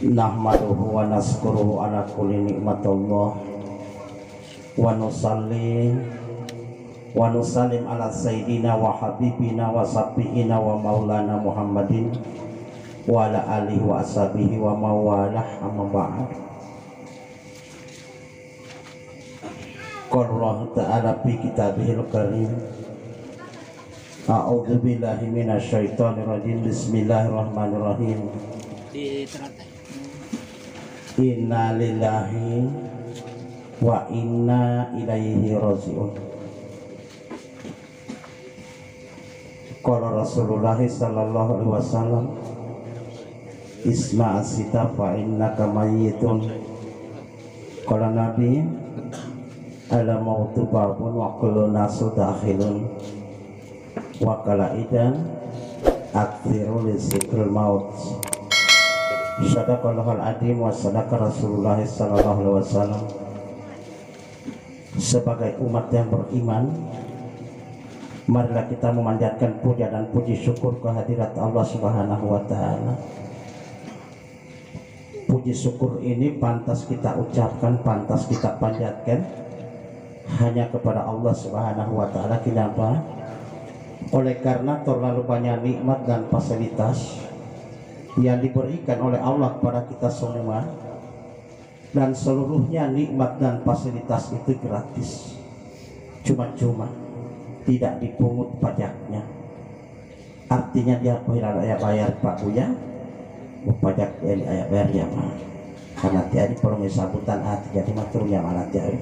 Nahmaduhu wa nazkuruhu ala kulli nikmatullah wa nusalli wa nusallim ala sayyidina wa habibina wa safiina wa maulana Muhammadin wa ala alihi wa ashabihi wa mawalah amma ba'd. Qala Allah ta'ala fi kitabihil karim a'udzu billahi minasyaitonir rajim bismillahirrahmanirrahim. Inna lillahi wa inna ilaihi raji'un. Qala Rasulullah sallallahu alaihi wasallam isma' asita fa innaka mayyitun. Qala Nabi ala mautu babun wa kullu nasu dakhilun wa qala idan aktsiru li zikril maut. Sadaqallahul adzim wa sadaqa Rasulullah sallallahu alaihi wasallam. Sebagai umat yang beriman, marilah kita memanjatkan puja dan puji syukur kehadirat Allah Subhanahu wa taala. Puji syukur ini pantas kita ucapkan, pantas kita panjatkan hanya kepada Allah Subhanahu wa taala. Kenapa? Oleh karena terlalu banyak nikmat dan fasilitas yang diberikan oleh Allah kepada kita semua, dan seluruhnya nikmat dan fasilitas itu gratis, cuma-cuma, tidak dipungut pajaknya. Artinya dia bayar Pak Buya, pajak dari ayah bayar ya mah, karena tiada perlu sambutan hati jadi matur yang alat jauh.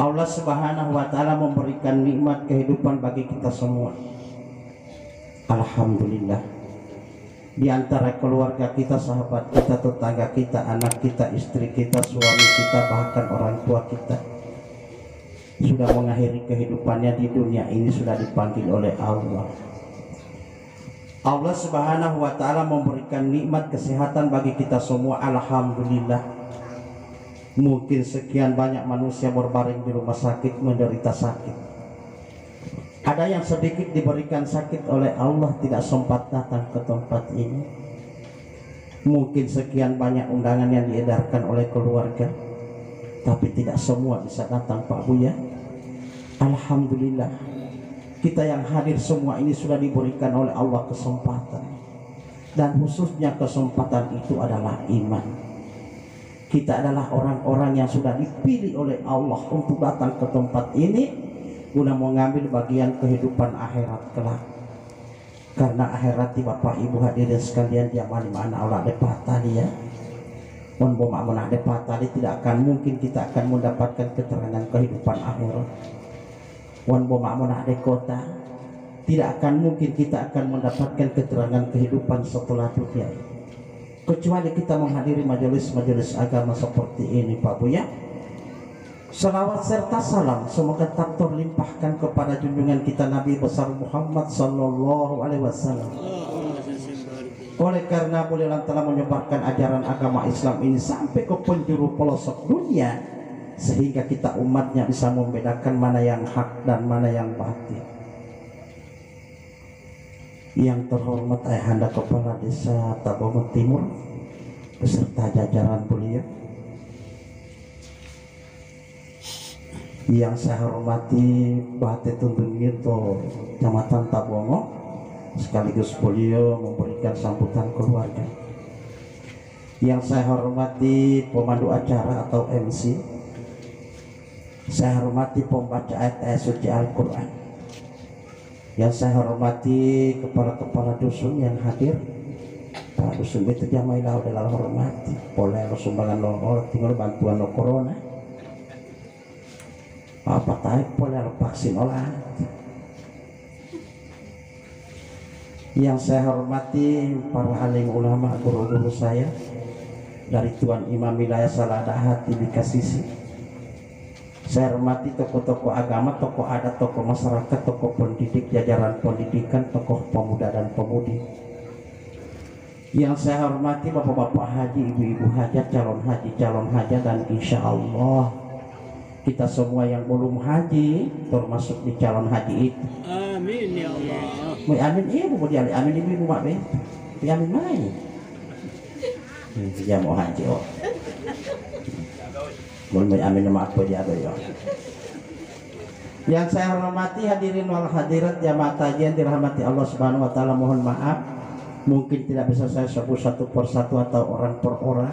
Allah Subhanahu wa taala memberikan nikmat kehidupan bagi kita semua. Alhamdulillah. Di antara keluarga kita, sahabat kita, tetangga kita, anak kita, istri kita, suami kita, bahkan orang tua kita sudah mengakhiri kehidupannya di dunia ini, sudah dipanggil oleh Allah. Allah Subhanahu wa taala memberikan nikmat kesehatan bagi kita semua. Alhamdulillah. Mungkin sekian banyak manusia berbaring di rumah sakit menderita sakit. Ada yang sedikit diberikan sakit oleh Allah tidak sempat datang ke tempat ini. Mungkin sekian banyak undangan yang diedarkan oleh keluarga, tapi tidak semua bisa datang Pak Buya. Alhamdulillah, kita yang hadir semua ini sudah diberikan oleh Allah kesempatan, dan khususnya kesempatan itu adalah iman. Kita adalah orang-orang yang sudah dipilih oleh Allah untuk datang ke tempat ini guna mengambil bagian kehidupan akhirat kelak. Karena akhirat di Bapak Ibu hadirin sekalian dia mana Allah depat tadi ya. Mun boma menah depat tadi tidak akan mungkin kita akan mendapatkan keterangan kehidupan akhirat. Mun boma menah de kota tidak akan mungkin kita akan mendapatkan keterangan kehidupan setelah dunia. Kecuali kita menghadiri majelis-majelis agama seperti ini Pak Buya. Salawat serta salam semoga tak terlimpahkan kepada junjungan kita Nabi besar Muhammad sallallahu alaihi wasallam. Oleh karena beliau telah menyebarkan ajaran agama Islam ini sampai ke penjuru pelosok dunia, sehingga kita umatnya bisa membedakan mana yang hak dan mana yang batil. Yang terhormat Ayahanda Kepala Desa Tabongo Timur beserta jajaran beliau, yang saya hormati Bate Tuntun Gito Kecamatan Tabongo, sekaligus beliau memberikan sambutan keluarga. Yang saya hormati pemandu acara atau MC, saya hormati pembaca ayat-ayat suci Al-Quran. Yang saya hormati kepala-kepala dusun yang hadir. Pak dusun itu jamailah adalah hormati. Boleh sumbangan lo tinggal bantuan lo corona. Apa tahu boleh lo vaksin olah. Yang saya hormati para alim ulama, guru-guru saya dari Tuan Imam Wilayah Salada Hati Bikasisi. Saya hormati tokoh-tokoh agama, tokoh adat, tokoh masyarakat, tokoh pendidik, jajaran pendidikan, tokoh pemuda dan pemudi. Yang saya hormati bapak-bapak haji, ibu-ibu hajat, calon haji, dan insya Allah kita semua yang belum haji termasuk di calon haji itu. Amin ya Allah. Mau amin iya mau dia amin ibu mak be. Amin mai. Dia mau haji oh. Mau amin nama apa dia be ya. Yang saya hormati hadirin wal hadirat jamaah tajian dirahmati Allah Subhanahu wa taala, mohon maaf mungkin tidak bisa saya sebut satu persatu atau orang per orang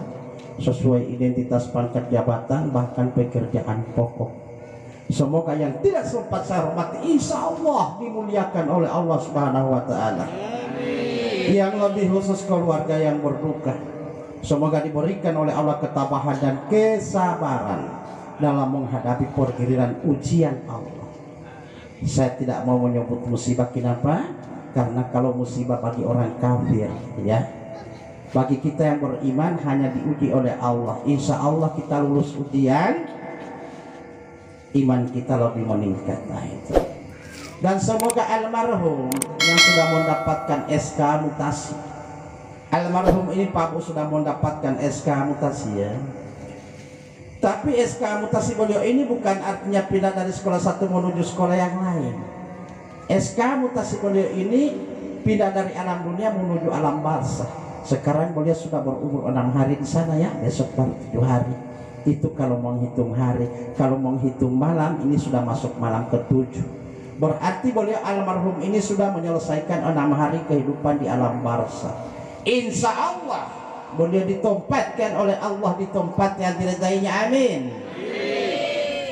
sesuai identitas pangkat jabatan bahkan pekerjaan pokok. Semoga yang tidak sempat saya hormati insya Allah dimuliakan oleh Allah Subhanahu wa taala. Yang lebih khusus keluarga yang berduka, semoga diberikan oleh Allah ketabahan dan kesabaran dalam menghadapi pergiliran ujian Allah. Saya tidak mau menyebut musibah, kenapa? Karena kalau musibah bagi orang kafir ya, bagi kita yang beriman hanya diuji oleh Allah. Insya Allah kita lulus ujian, iman kita lebih meningkat. Nah itu. Dan semoga almarhum yang sudah mendapatkan SK mutasi, almarhum ini Pak Bu sudah mendapatkan SK mutasi ya. Tapi SK mutasi beliau ini bukan artinya pindah dari sekolah satu menuju sekolah yang lain. SK mutasi beliau ini pindah dari alam dunia menuju alam barzah. Sekarang beliau sudah berumur 6 hari di sana ya, besok baru 7 hari. Itu kalau menghitung hari. Kalau menghitung malam ini sudah masuk malam ke-7. Berarti beliau almarhum ini sudah menyelesaikan 6 hari kehidupan di alam barzah. Insya Allah beliau ditempatkan oleh Allah di tempat yang diridainya, amin.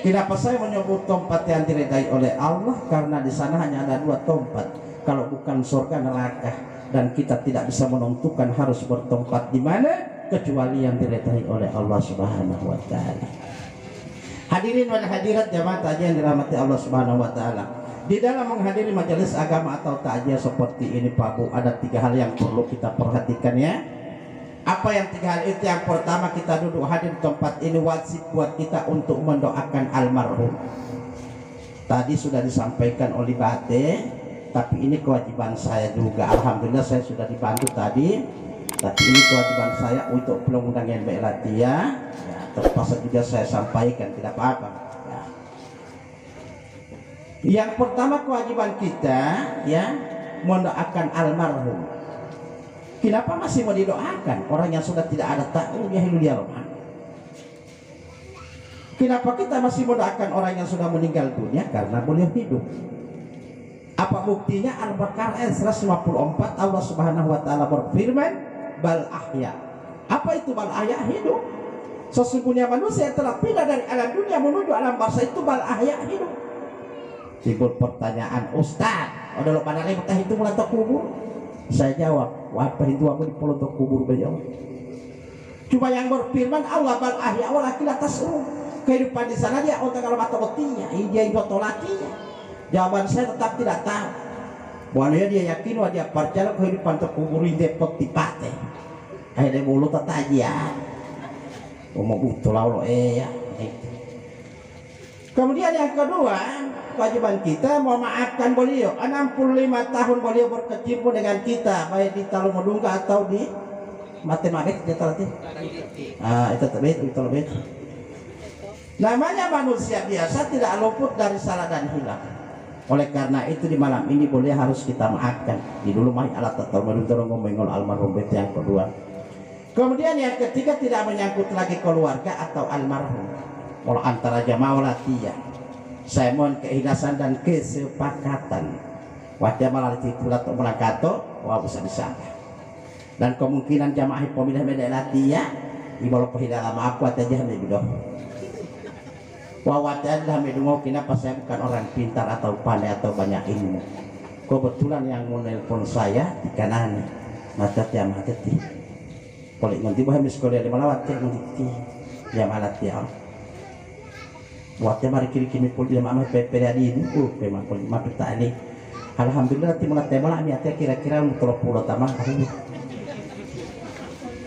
Kenapa saya menyebut tempat yang diridai oleh Allah? Karena di sana hanya ada 2 tempat, kalau bukan surga neraka, dan kita tidak bisa menentukan harus bertempat di mana kecuali yang diridai oleh Allah Subhanahu wa taala. Hadirin wal hadirat jamaah takziah yang dirahmati Allah Subhanahu wa taala. Di dalam menghadiri majelis agama atau takziah seperti ini Pak Bu, ada 3 hal yang perlu kita perhatikan ya. Apa yang 3 hal itu? Yang pertama, kita duduk hadir di tempat ini wajib buat kita untuk mendoakan almarhum. Tadi sudah disampaikan oleh Bate, tapi ini kewajiban saya juga. Alhamdulillah saya sudah dibantu tadi, tapi ini kewajiban saya untuk mengundang yang baik ya, terpaksa juga saya sampaikan, tidak apa-apa ya. Yang pertama kewajiban kita ya mendoakan almarhum. Kenapa masih mau didoakan orang yang sudah tidak ada ta'unya hidup rohani? Kenapa kita masih mendoakan orang yang sudah meninggal dunia? Karena beliau hidup. Apa buktinya? Al-Baqarah ayat 154 Allah Subhanahu wa taala berfirman, bal ahya. Apa itu bal ahya? Hidup. Sesungguhnya manusia yang telah pindah dari alam dunia menuju alam barzah itu bal ahya, hidup. Timbul pertanyaan, Ustaz, udah lo pada ribut itu mulai kubur? Saya jawab, apa itu aku di polotok kubur beliau. Cuma yang berfirman Allah bal ahya walakin atas kehidupan di sana dia otak kalau mata botinya, dia itu tolakinya. Jawaban saya tetap tidak tahu. Bahwa dia yakin bahwa dia percaya kehidupan terkubur di depot di pate. Akhirnya mulut tataja. Ngomong betul Allah ya. Kemudian yang kedua, kewajiban kita memaafkan beliau. 65 tahun beliau berkecimpung dengan kita, baik di Talumodungga atau di matematik dia terlatih. Itu lebih. Namanya manusia biasa tidak luput dari salah dan hilang. Oleh karena itu di malam ini boleh harus kita maafkan. Di dulu mah alat atau menurut ngomongol almarhum itu yang kedua. Kemudian yang ketiga tidak menyangkut lagi keluarga atau almarhum. Kalau antara jamaah latiyah, saya mohon keikhlasan dan kesepakatan. Wajah malah titulat atau melakato, wah bisa. Dan kemungkinan jamaah pemilah media latiyah, ibarat perhidangan maaf kuat aja lebih dong. Wawatnya medungo, kenapa saya bukan orang pintar atau pandai atau banyak ilmu. Kebetulan yang menelpon saya di kanan mata tiap hati. Polik nanti bahwa sekolah di mana waktu nanti jam alat ya. Waktu mari kiri pul jam amat peperi ini, memang pul maaf tadi. Alhamdulillah nanti mulai tema ini kira-kira untuk 30 tamah.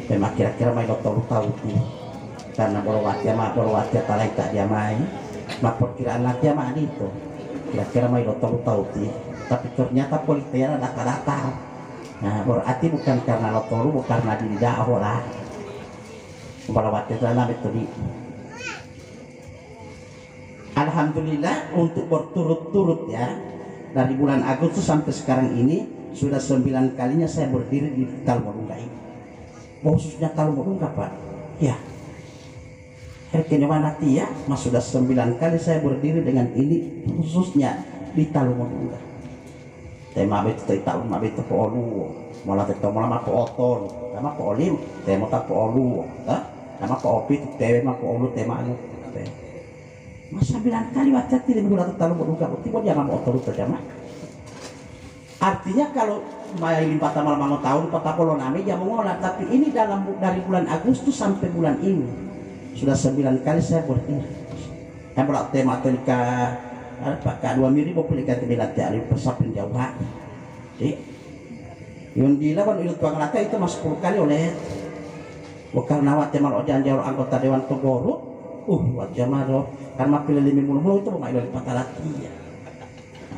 Memang kira-kira mai dokter tahu karena berwajah tarik tak dia main mak perkiraan lagi mah itu kira-kira mai tahu tapi ternyata politiknya data. Nah berarti bukan karena lo bukan karena diri dahulu lah berwajah dalam itu di. Alhamdulillah untuk berturut-turut ya dari bulan Agustus sampai sekarang ini sudah 9 kalinya saya berdiri di Talmudungga ini. Khususnya Talmudungga Pak. Ya. Herkene nanti ya, mas sudah 9 kali saya berdiri dengan ini khususnya di Talmudungga. Tema betul tahun betul polu, malah tetap malah po otol, sama po olim, tema tak po olu, sama po opi, tema po olu, tema anu. Mas 9 kali wajah tidak menggunakan Talmudungga, tiba dia nggak mau otol terjemah. Artinya kalau main 4 malam tahun 40 nami ya mengolah, tapi ini dari bulan Agustus sampai bulan ini sudah 9 kali saya berdiri. Yang berat tema telika pakai 2 miri mau pelika tebilat ya alih persapin jauh. Yang dilawan itu tuang laka itu mas 10 kali oleh bukan nawat temal ojan jauh anggota Dewan Togoro. Wajah maro karena pilih 50 itu mau ilmu patalati ya.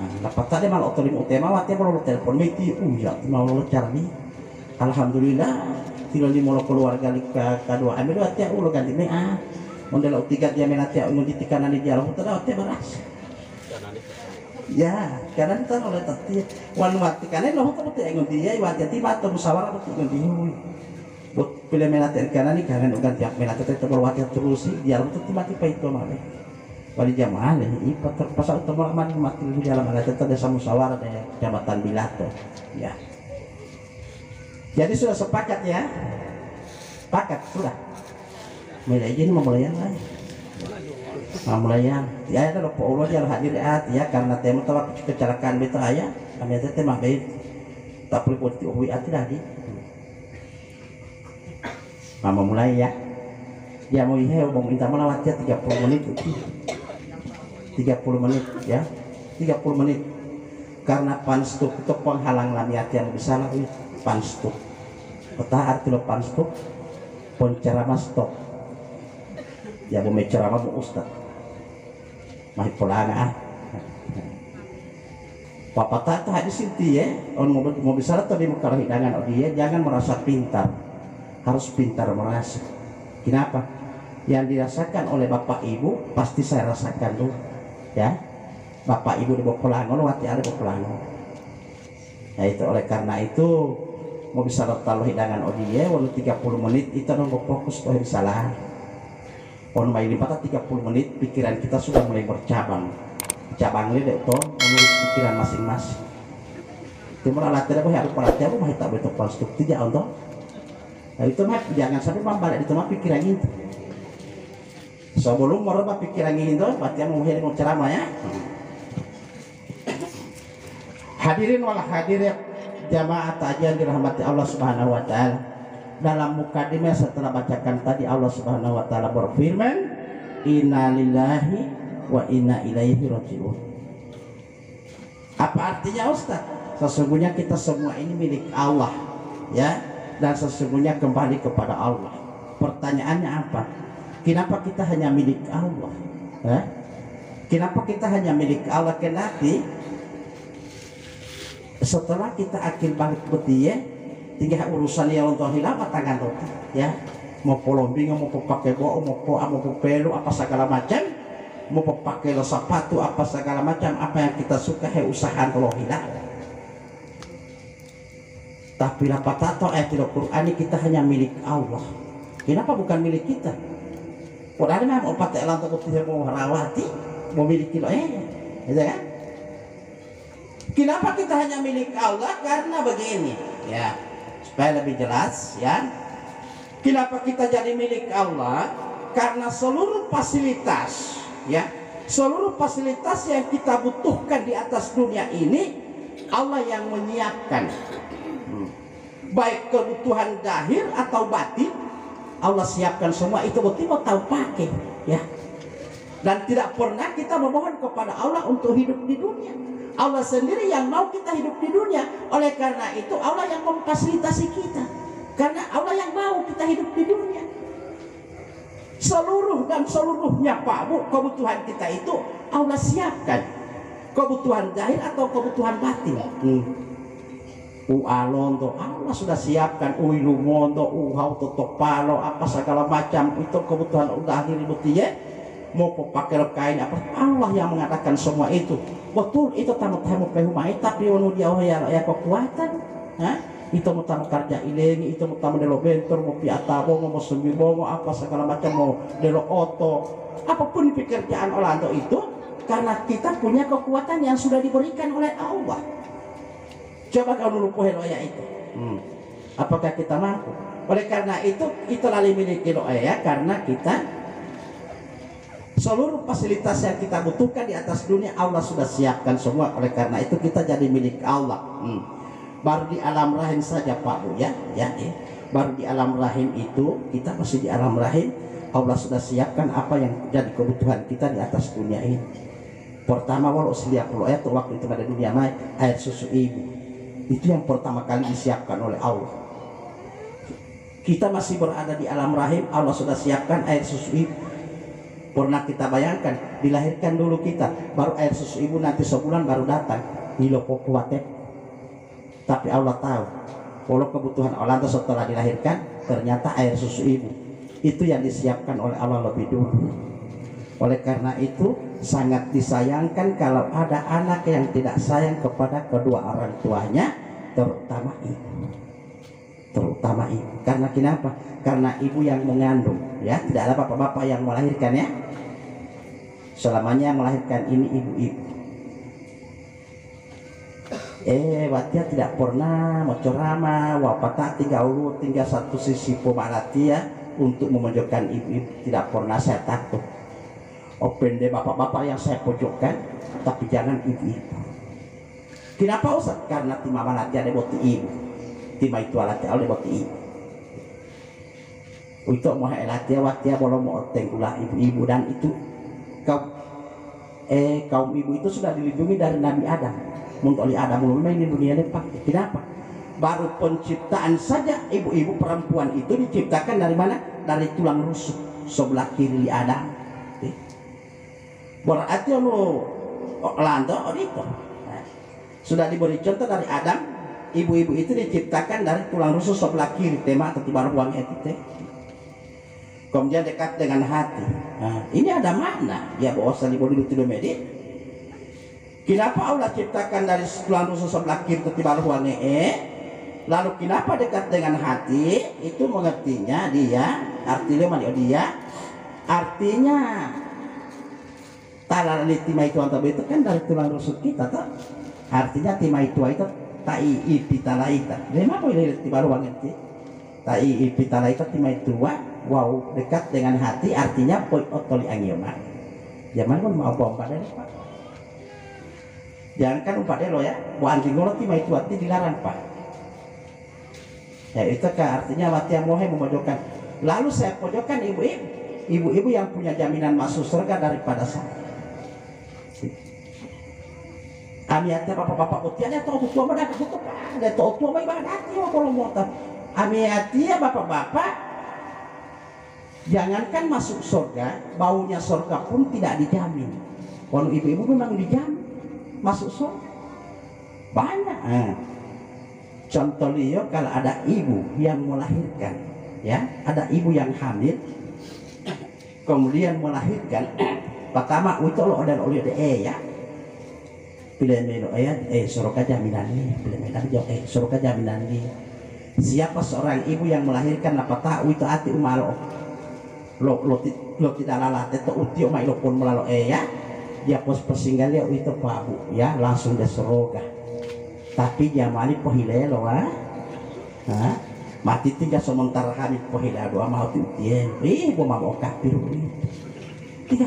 Dapat tadi malah otolim utama watnya mau telepon meti ya mau cara nih. Alhamdulillah tidak di molo keluarga lika kedua ambil watnya ulo ganti mea model tiga dia menatia ulo di tikanan di jalan utara watnya beras. Ya karena kita oleh tadi wan mati karena lo tuh tuh engon dia watnya tiba atau musyawarah tuh engon dia. Buat pilih menatia karena nih karena ugan tiap menatia itu berwatnya terus sih dia tuh tiba-tiba itu malah. Pada jamaah ini terpasang teman-teman mati di dalam ada tetap desa musyawarah dari Kecamatan Bilato ya. Jadi sudah sepakat ya, sepakat sudah. Mulai ini memulayan lah, memulayan. Ya ada loh Allah dia hadir ya karena tema tawa kecelakaan betul ayah kami ada tema baik tak perlu buat diuhui hati tadi. Mama mulai ya. Ya mau ihe mau minta melawatnya 30 menit. 30 menit ya 30 menit karena panstuk itu penghalang lamiat yang bisa lagi panstuk kota arti lo panstuk pun ceramah stop ya mau ceramah bu ustad masih pulang papa tak tuh hadis inti ya mau bisa atau di muka hidangan dia jangan merasa pintar harus pintar merasa kenapa yang dirasakan oleh bapak ibu pasti saya rasakan dulu ya bapak ibu di Bokolangon wati ada Bokolangon ya itu oleh karena itu mau bisa taruh hidangan odie walau 30 menit itu nunggu fokus tuh salah on main 30 menit pikiran kita sudah mulai bercabang cabang ini itu menurut pikiran masing-masing timur alat tidak boleh harus pelatih aku mah tak betul konstruktif ya untuk nah, itu mah jangan sampai membalik itu mah pikiran itu sebelum merubah pikiran itu berarti mau ceramah ya. Hadirin wal hadirat jamaah tajian dirahmati Allah Subhanahu wa taala. Dalam mukadimah setelah bacakan tadi Allah Subhanahu wa taala berfirman, "Innalillahi wa inna ilaihi raji'un." Apa artinya Ustaz? Sesungguhnya kita semua ini milik Allah ya dan sesungguhnya kembali kepada Allah. Pertanyaannya apa? Kenapa kita hanya milik Allah? Kenapa kita hanya milik Allah? Kenapa setelah kita akhir balik betia, tinggal urusan yang untuk hilang tangan roti, ya. Mau polombing, mau pakai boa, mau pelu, apa segala macam, mau pakai sepatu, apa segala macam, apa yang kita suka, usahakan kalau hilang. Tapi apa tato ayat Al-Quran ini kita hanya milik Allah. Kenapa bukan milik kita? Padahal memang opat elang takut tidak mau rawati, mau miliki lo gitu kan? Kenapa kita hanya milik Allah? Karena begini, ya, supaya lebih jelas, ya. Kenapa kita jadi milik Allah? Karena seluruh fasilitas, ya, seluruh fasilitas yang kita butuhkan di atas dunia ini, Allah yang menyiapkan. Baik kebutuhan zahir atau batin, Allah siapkan semua itu betul mau tahu pakai ya. Dan tidak pernah kita memohon kepada Allah untuk hidup di dunia. Allah sendiri yang mau kita hidup di dunia. Oleh karena itu Allah yang memfasilitasi kita. Karena Allah yang mau kita hidup di dunia. Seluruh dan seluruhnya Pak Bu, kebutuhan kita itu Allah siapkan. Kebutuhan zahir atau kebutuhan batin. Alonto Allah sudah siapkan uilumonto uhau toto palo apa segala macam itu kebutuhan udah akhir ya mau pakai kain apa, Allah yang mengatakan semua itu. Betul itu tamu-tamu pehumai, tapi wanu dia ya kekuatan. Itu mau tamu kerja ilengi, itu mau tamu delo bentor, mau piata, mau sembi, mau apa segala macam, mau delo oto, apapun pekerjaan Orlando itu, karena kita punya kekuatan yang sudah diberikan oleh Allah. Coba kau dulu ya itu. Apakah kita mampu? Oleh karena itu kita lali miliki ya, karena kita seluruh fasilitas yang kita butuhkan di atas dunia Allah sudah siapkan semua. Oleh karena itu kita jadi milik Allah. Baru di alam rahim saja Pak Bu ya. Baru di alam rahim itu kita masih di alam rahim, Allah sudah siapkan apa yang jadi kebutuhan kita di atas dunia ini. Pertama walau selia ayat waktu itu pada dunia air susu ibu. Itu yang pertama kali disiapkan oleh Allah. Kita masih berada di alam rahim, Allah sudah siapkan air susu ibu. Pernah kita bayangkan, dilahirkan dulu kita, baru air susu ibu nanti sebulan baru datang. Nilo kuatnya. Tapi Allah tahu, kalau kebutuhan Allah setelah dilahirkan, ternyata air susu ibu. Itu yang disiapkan oleh Allah lebih dulu. Oleh karena itu, sangat disayangkan kalau ada anak yang tidak sayang kepada kedua orang tuanya, terutama ibu. Karena kenapa? Karena ibu yang mengandung, ya, tidak ada bapak-bapak yang melahirkan ya. Selamanya yang melahirkan ini ibu-ibu. Watia tidak pernah menceramah, wapata tinggal satu sisi pemalatia untuk memojokkan ibu-ibu, tidak pernah saya takut. Open deh bapak-bapak yang saya pojokkan, tapi jangan ibu-ibu. Kenapa Ustaz? Karena timah malatia ada boti ibu. Timah itu alatnya oleh boti ibu. Untuk mau elatia watia boleh mau tenggulah ibu-ibu, dan itu kaum ibu itu sudah dilindungi dari Nabi Adam. Untuk oleh Adam mulai ini dunia depan. Kenapa? Baru penciptaan saja ibu-ibu perempuan itu diciptakan dari mana? Dari tulang rusuk sebelah kiri Adam. Berarti lo lanto itu sudah diberi contoh dari Adam. Ibu-ibu itu diciptakan dari tulang rusuk sebelah kiri, tema atau tiba ruang itu. Kemudian dekat dengan hati. Ini ada makna ya bahwa salibodi itu medit. Kenapa Allah ciptakan dari tulang rusuk sebelah kiri atau tiba ruang lalu kenapa dekat dengan hati? Itu mengertinya dia artinya talal timai itu atau itu kan dari tulang rusuk kita tuh. Artinya timai itu tai ipitalaita. Memang boleh tiba ruang itu. Tai ipitalaita timai tua. Wow, dekat dengan hati artinya poi otoli angioma. Zaman pun mau pompa dari Pak. Jangan kan umpat lo ya. Buat anjing lo timai tua itu dilarang Pak. Ya itu kan artinya mati yang mohe memojokkan. Lalu saya pojokkan ibu-ibu yang punya jaminan masuk surga daripada saya. Amiatnya bapak-bapak utiannya tahu tua mana tutup ada tahu tua mai badati kalau mau tahu. Amiatnya bapak-bapak jangankan masuk surga, baunya surga pun tidak dijamin. Kalau ibu-ibu memang dijamin masuk surga. Banyak. Contoh liyo kalau ada ibu yang melahirkan, ya, ada ibu yang hamil, kemudian melahirkan, pertama itu lo ada oleh ya. Pilihan melo soroka jaminan nih, pilihan melo soroka jaminan nih. Siapa seorang ibu yang melahirkan apa tahu itu hati umalo lo tidak lalat itu uti umai lo pun melalo ya dia pos persinggal ya itu babu ya langsung dia soroga. Tapi jamani pohilelo mati tiga sementara kami pohila doa mau tiutien mau kafir 35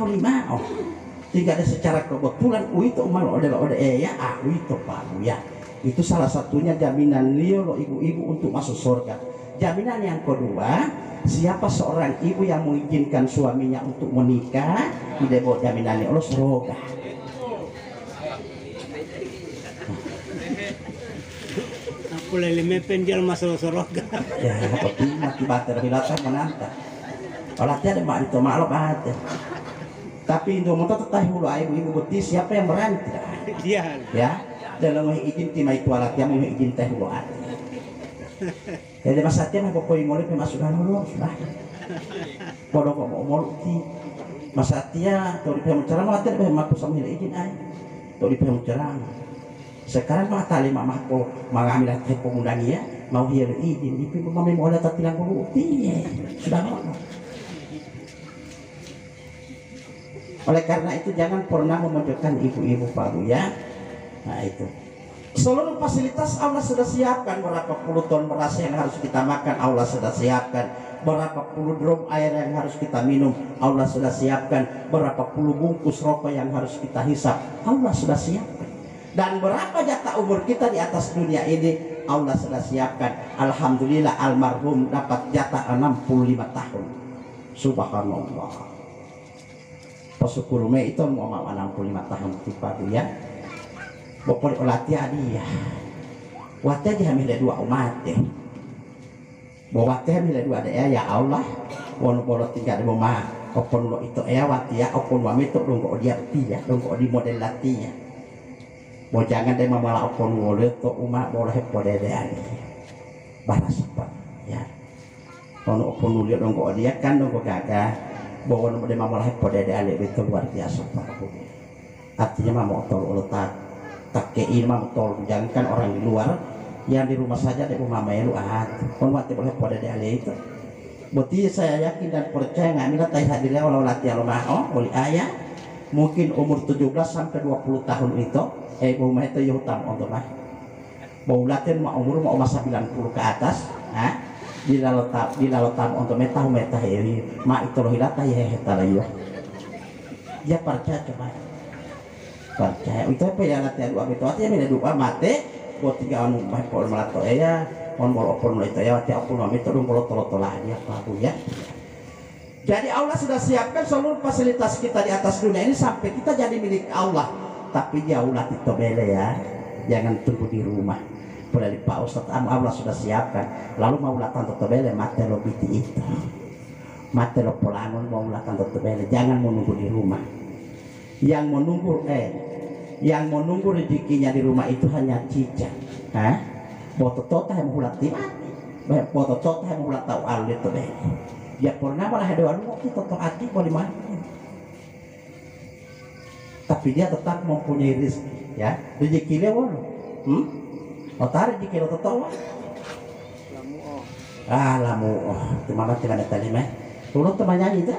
tidak ada secara kebetulan itu malu ada ya itu Pak ya. Itu salah satunya jaminan Leo lo ibu-ibu untuk masuk surga. Jaminan yang kedua, siapa seorang ibu yang mengizinkan suaminya untuk menikah, tidak bawa jaminan Allah surga. Aku lele penjual masuk surga. Ya, tapi mati bater hilatan menanta. Kalau tiada mak itu maklum aja. Tapi untuk motor tetap hulu ibu-ibu beti siapa yang berani tidak? Iya. Ya, dalam izin timai tualat yang mau izin teh hulu aja. Jadi masa tiap mau poin ngolip masuk dalam hulu sudah. Bodoh kok mau moluti. masa tia tuh di pihak ceramah tia di pihak sama izin ay tuh di pihak ceramah sekarang mah tali mah ko mengambil hati pengundang ya mau dia izin di pihak mami mau datang tilang dulu tia sudah ngono. Oleh karena itu jangan pernah memojokkan ibu-ibu Pak Bu ya. Nah itu seluruh fasilitas Allah sudah siapkan, berapa puluh ton beras yang harus kita makan Allah sudah siapkan, berapa puluh drum air yang harus kita minum Allah sudah siapkan, berapa puluh bungkus rokok yang harus kita hisap Allah sudah siapkan, dan berapa jatah umur kita di atas dunia ini Allah sudah siapkan. Alhamdulillah almarhum dapat jatah 65 tahun. Subhanallah. Pasukuru me itu mau 65 tahun tiba ya. Bopor olati dia. Wate dia milih dua umat deh. Bawate milih dua deh ya Allah. Wono bolo tinggal di rumah. Opon lo itu ya wati ya. Opon wami itu dongko dia ya. Dongko di model lati ya. Mau jangan deh malah opon wole to umat boleh pode deh ani. Balas apa ya. Wono opon lihat dongko dia kan dongko gagah. Bawa nomor dia malah pode deh ani itu luar biasa Pak. Artinya mau tol letak. Tak kei mah betul, jangankan orang di luar, yang di rumah saja di rumah melu kon mati boleh pada di ale itu. Berarti saya yakin dan percaya nggak mila tay hadir walau latihan lumah boleh ayah mungkin umur 17 sampai 20 tahun itu rumah itu yutam untuk mah mau latihan mau umur mau masa 90 ke atas di lalu tam untuk meta ini mak itu loh hilata ya tarayu ya percaya coba percaya itu apa ya latihan dua itu artinya beda dua mate buat tiga anu mah pol melato ya on bol opon itu ya wati opon mami itu dong bol tolak dia Pak ya. Jadi Allah sudah siapkan seluruh fasilitas kita di atas dunia ini sampai kita jadi milik Allah, tapi jauh lah itu bela ya, jangan tunggu di rumah. Boleh di Pak Ustadz Allah sudah siapkan, lalu mau datang tetap bela mate lo biti itu, mate lo polangon mau datang tetap bela, jangan menunggu di rumah. Yang menunggu rezekinya di rumah itu hanya cicak. Botot yang mulat timati, botot yang mulat tahu alit tu deh. Ya pernah malah ada orang waktu toto hati boleh mati. Tapi dia tetap mempunyai rezeki, ya rezeki dia walau. Otar rezeki dia tetap walau. Lamu terima kasih ada tadi mah. Turun temannya itu.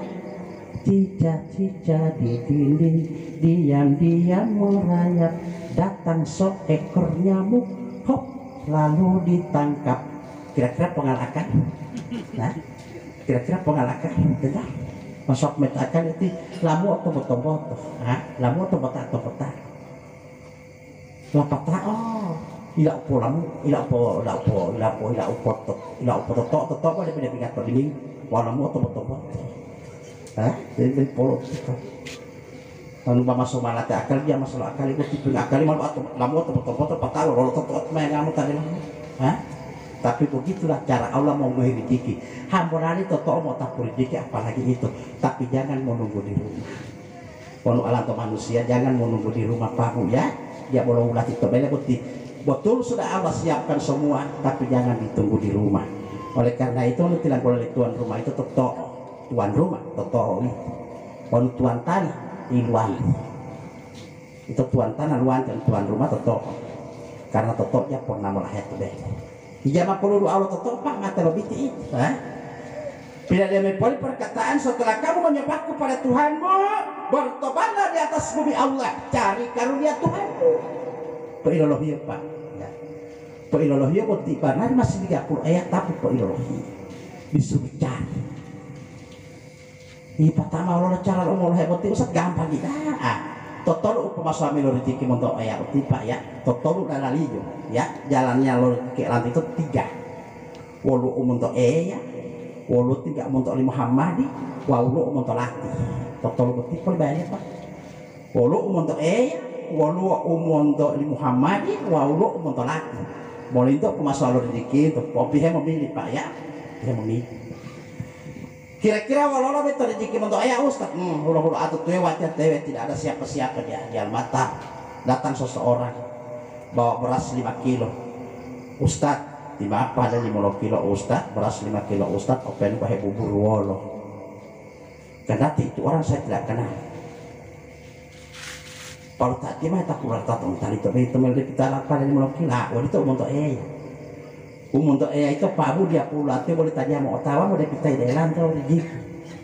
Cica-cica di dinding diam-diam merayap, datang seekor nyamuk hop lalu ditangkap. Kira-kira pengalakan nah kira-kira pengalakan benar masuk metakan itu lamu atau boto-boto lamu atau botak lapata ilau po lamu ilau po toto boleh pindah ke dinding walamu atau boto-boto jadi polo kalau masuk malah akal dia masalah akal itu tipe akal malu atau lamu atau betul-betul patah lo tot main kamu tadi tapi begitulah cara Allah mau memberi rezeki. Hamburani toto mau tak rezeki apalagi itu, tapi jangan menunggu di rumah. Kalau alam manusia jangan menunggu di rumah Pak ya. Ya boleh ulah itu betul sudah Allah siapkan semua, tapi jangan ditunggu di rumah. Oleh karena itu tidak boleh tuan rumah itu toto. Tuan rumah, toto on tuan tanah, iluan itu tuan tanah luan dan tuan rumah toto karena toto ya pernah melahir tu deh ijamah perlu Allah toto pak mata lebih ti bila dia mempoli perkataan setelah kamu menyembah kepada Tuhanmu bertobatlah di atas bumi Allah cari karunia Tuhanmu perilolohia pak ya perilolohia buat di mana masih 30 ayat tapi perilolohia disuruh cari. Ini pertama Allah cara lo mau hebat usah gampang gitu. Totolu upama suami lo rezeki untuk ayah tiba ya. Totolu dan lalijo ya. Jalannya lo ke lantai itu 3. Walu untuk ya. Walu 3 untuk Muhammadi. Walu untuk lati. Totolu tipe banyak pak. Walu untuk ya. Walu untuk Muhammadi. Walu untuk lati. Boleh itu upama suami lo rezeki untuk kopi yang memilih pak ya. Dia memilih. Kira-kira walau itu rezeki untuk ayah Ustaz hulu-hulu atau tuh wajar tewe tidak ada siapa-siapa di almata datang seseorang bawa beras 5 kilo Ustaz di apa ada 5 kilo Ustaz beras 5 kilo Ustaz open pakai bubur wolo Karena itu orang saya tidak kenal. Kalau tak kira tak kurang tatong tali itu melihat kita apa dari melukis lah. Itu untuk untuk itu pabu dia pulat boleh tanya mau tawa boleh kita idealan tahu di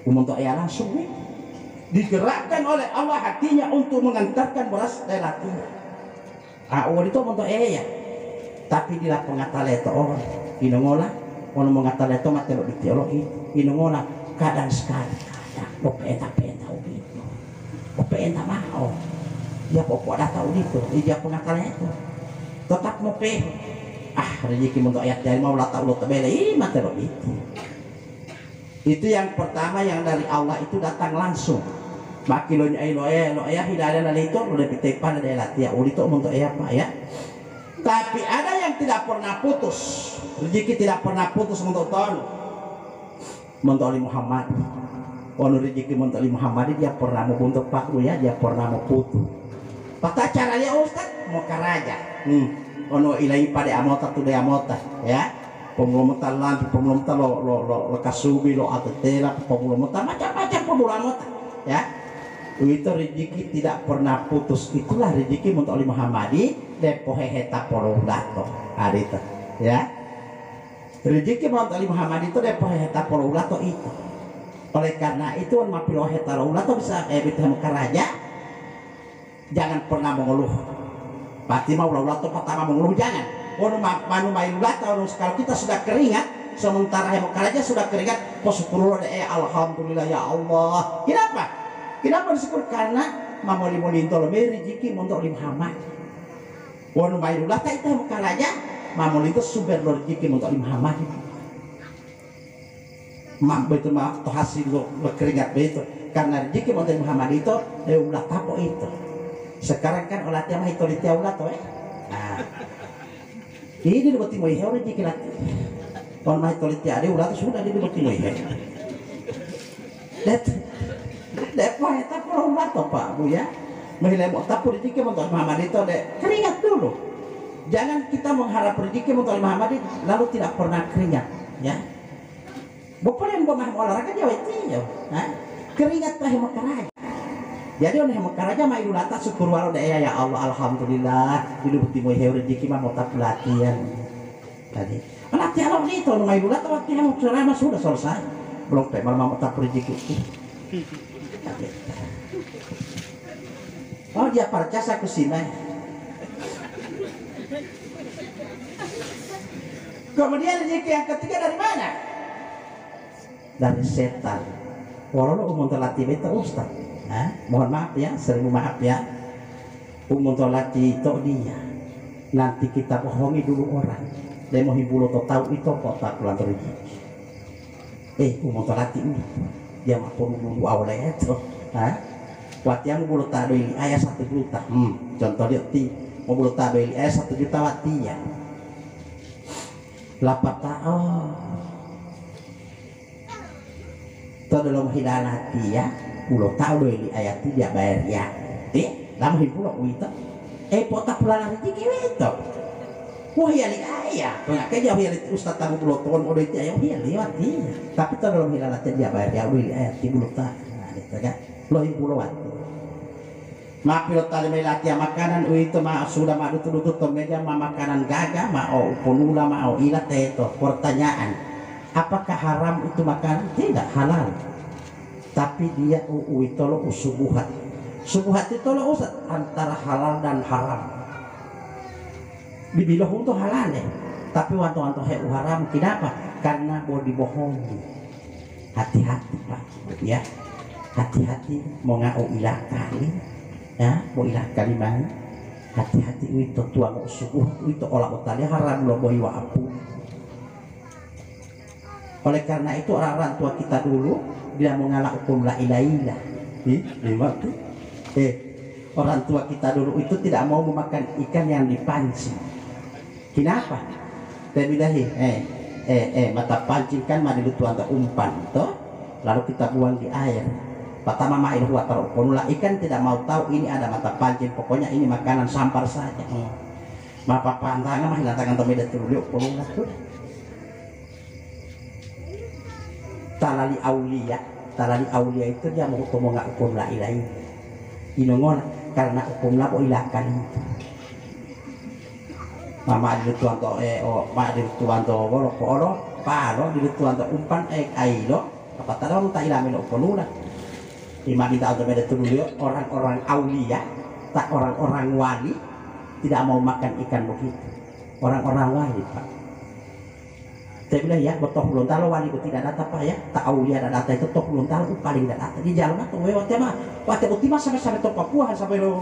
untuk langsung digerakkan oleh Allah hatinya untuk mengantarkan beras dari hatinya. Itu untuk tapi di pengatale itu orang inongola orang mengatale itu materi di teologi inongola kadang sekali kadang peta gitu peta mau dia pokok dah tahu gitu dia pengatale itu tetap mau rezeki untuk ayat dari mau latau lo tebele materi itu yang pertama yang dari Allah itu datang langsung makilonya lo hidayah dari itu udah pitepan dari latia itu untuk apa ya. Tapi ada yang tidak pernah putus rezeki tidak pernah putus untuk tahun mentoli Muhammad kalau rezeki mentoli Muhammad dia pernah mau untuk Pak ya dia pernah mau putus patah caranya Ustaz mau karaja ono ilahi pada amota tu de amota ya pemulutan lampi pemulutan lo kasubi lo atetela pemulutan macam-macam pemulutan ya itu rezeki tidak pernah putus itulah rezeki mentoli Muhammadi depo heheta poloulato itu ya rezeki mentoli Muhammadi itu depo heheta poloulato itu oleh karena itu mapilo heheta poloulato bisa bitemu karaja jangan pernah mengeluh pasti mau laulato pertama mengeluh jangan manu mailulato kalau kita sudah keringat sementara hemo karaja sudah keringat posyukurullah alhamdulillah ya Allah kenapa disyukur karena mamoli-moli itu lebih rezeki untuk Muhammad. Wanu mailullah tak itu karaja mamoli itu sumber rezeki untuk Muhammad. Mak betul mak to hasil lo berkeringat begitu karena rezeki untuk Muhammad itu ulah tapo itu. Sekarang kan ulah tiang itu di tiang ulah to Nah. Ini di boti moih rezeki lagi. Kalau mah itu di tiang ulah itu sudah di boti moih. Depo eta perumat toh Pak Bu ya. Mehile mau tak rezeki untuk Muhammad itu keringat dulu. Jangan kita mengharap rezeki untuk Muhammad lalu tidak pernah keringat ya. Bapak yang mau olahraga jauh itu ya. Keringat teh makaraja. Jadi oleh makaraja mah ilu lata syukur walau ya Allah alhamdulillah hidup di moih rezeki mah mau tak pelatihan. Tadi pelatihan Allah itu nu ilu lata waktu yang ceramah sudah selesai. Belum teh malah mau tak rezeki. Oh dia percaya aku sini. Kemudian rezeki yang ketiga dari mana? Dari setan. Walau umum terlatih itu Ustaz. Mohon maaf ya, sering maaf ya. Umum terlatih itu dia. Nanti kita bohongi dulu orang. Dia mau hibur atau tahu itu kok tak pulang rezeki. Umum terlatih ini. Dia mau dulu awalnya itu. Wat yang bulu tadoi ayah 1 juta. Contoh dia mau bulu tadoi ayah 1 juta wati ya. 8 tahun. Itu dalam hidangan hati ya. Bulu tadoi ayah dia bayar ya. Lama hiburan itu. Potak pulang rezeki itu. Wah ya li ayah. Pengakai jauh ya Ustaz tamu bulu tahun udah itu ayah liwat dia. Tapi itu dalam hidangan hati dia bayar ya. Udah ayah ti bulu tadoi. Nah itu kan. Lo hiburan. Mapil tali melati makanan itu mah sudah mah tutut meja mah makanan gagah mau punula mau ilat itu pertanyaan apakah haram itu makanan tidak halal tapi dia itu lo subuhat itu lo usah antara halal dan haram dibilang untuk halal ya tapi wanto-wanto haram kenapa karena mau dibohongi hati-hati Pak ya hati-hati mau ngau ilah kali ya mau ilah kalimah hati-hati itu tua mau subuh itu olah utali haram lo boy wa apu. Oleh karena itu orang-orang tua kita dulu dia mengalah hukum la ilaha illallah orang tua kita dulu itu tidak mau memakan ikan yang dipancing. Kenapa? Dia bilang mata pancing kan mah dulu tuan umpan toh lalu kita buang di air. Pertama main huat terpunula ikan tidak mau tahu ini ada mata pancing pokoknya ini makanan sampar saja. Mapa pantangan mah hilangan temeda dulu punula tuh. Talali aulia talali aulia itu dia mau hukum nggak hukum la ilaha inongon karena hukum la ilakan mama di tuan to mak di tuan to olo palo di tuan to umpan ailo apa tahu tak ilami lo pelula lima kita atau beda dulu orang-orang aulia tak orang-orang wali tidak mau makan ikan begitu orang-orang wali pak. Saya bilang ya, betul belum tahu wali itu tidak data pak ya, tak aulia dan data itu toh belum tahu paling tidak data di jalan atau waktu mah waktu ultima sampai top Papua sampai lo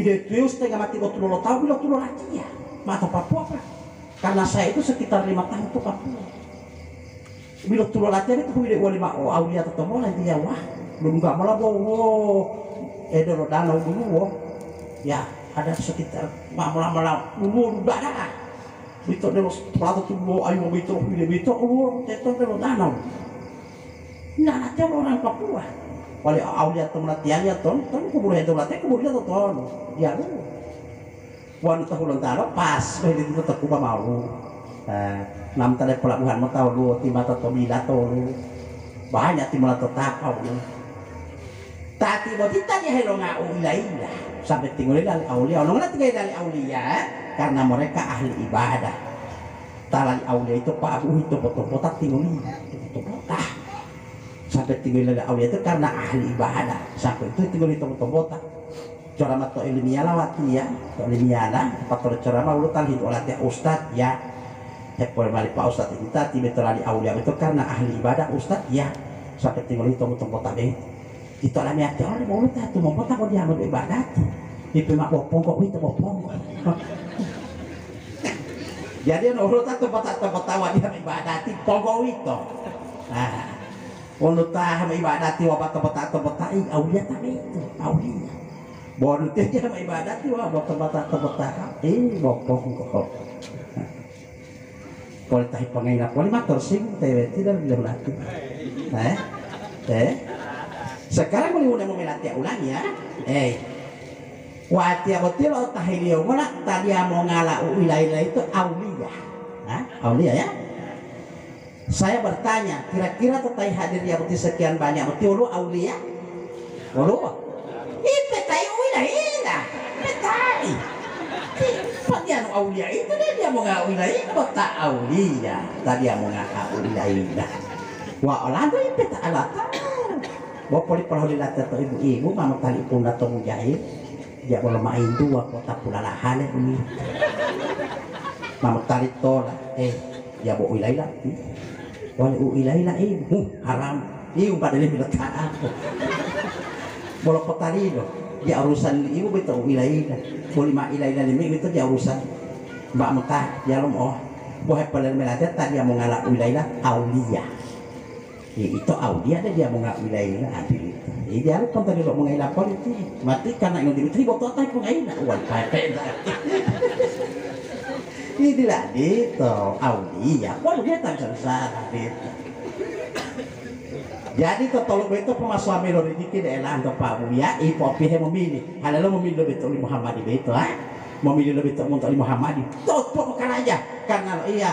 ide terus tengah mati waktu lo tahu bilo tuh lagi ya, mata Papua pak. Karena saya itu sekitar 5 tahun tuh Papua. Bilo tuh latihan itu ide wali mah aulia atau mau nanti ya wah belum nggak malah lo danau dulu ya ada sekitar malah dulu udah ada. Bito de los platos tubuh ayo bito keluar teton de los danau. Nah, nanti orang Papua. Wali aulia teman tiang ya ton kubur itu latih kuburnya ton. Ya lu. Wan tahu lentaro pas itu tetap kuba mau. Nam tadi pelabuhan mau tahu lu timata to bila to lu. Banyak timata tetap lu. Tapi bodita dia hello ngau ilaila sampai tinggal dari aulia. Orang tinggal dari aulia karena mereka ahli ibadah. Talali aulia itu Pak Abu itu foto-foto tinggal foto-foto. Sampai tinggal dari aulia itu karena ahli ibadah. Sampai itu tinggal di foto-foto. Ceramah to ilmiah lawati ya, to ilmiah lah. Pator ceramah urutan hidup latih ustad ya. Hepol mali Pak Ustad itu tadi talali aulia itu karena ahli ibadah ustad ya. Sampai tinggal di foto-foto deh. Itu alami hati orang mau lupa tuh mau foto dia mau ibadah. Itu mak bopong kok itu bopong. Jadi urut atau tawa dia ibadati pokok itu. Nah, urut tah ibadati wabat tempat aulia tapi itu aulia. Bonut dia ibadati wabat tempat bopong kok. Kalau tahi pengainap wali matur sing tewet tidak bilang lagi. Sekarang boleh mau melatih ulang ya. Watia betul tahilio mana tadi mau ngalah wilayah itu aulia, aulia ya. Saya bertanya, kira-kira tetai hadir ya betul sekian banyak betul lu aulia, lu? Itu tai wilayah, tai. Padian aulia itu dia mau ngalah wilayah, kota aulia, tadi mau ngalah wilayah. Wah orang tu itu tak alat. Bawa poli pernah dilatih tu ibu-ibu, mama tali pun datang mujahid. Dia boleh main dua kota pulalahan ini. Mama tarik tolak, dia bawa wilayah, wali wilayah haram, ibu pada lebih lekat aku. Boleh kota ini, dia urusan ibu betul wilayah, boleh mak wilayah ini betul dia urusan. Mbak Mekah, dia lom boleh pada melatih tadi dia mau ngalah wilayah aulia. Itu aulia dia mau ngalah wilayah adil. Dia kan tadi lo mengaila politik mati karena yang dimitri botol tay pengaila wan pape ini lah itu aulia waduh dia tak sengsara itu jadi tolong itu pemaswami lo rezeki daerah untuk Pak Buya ipopi yang memilih hal lo memilih lebih toli Muhammad itu memilih lebih toli Muhammad tutup aja karena iya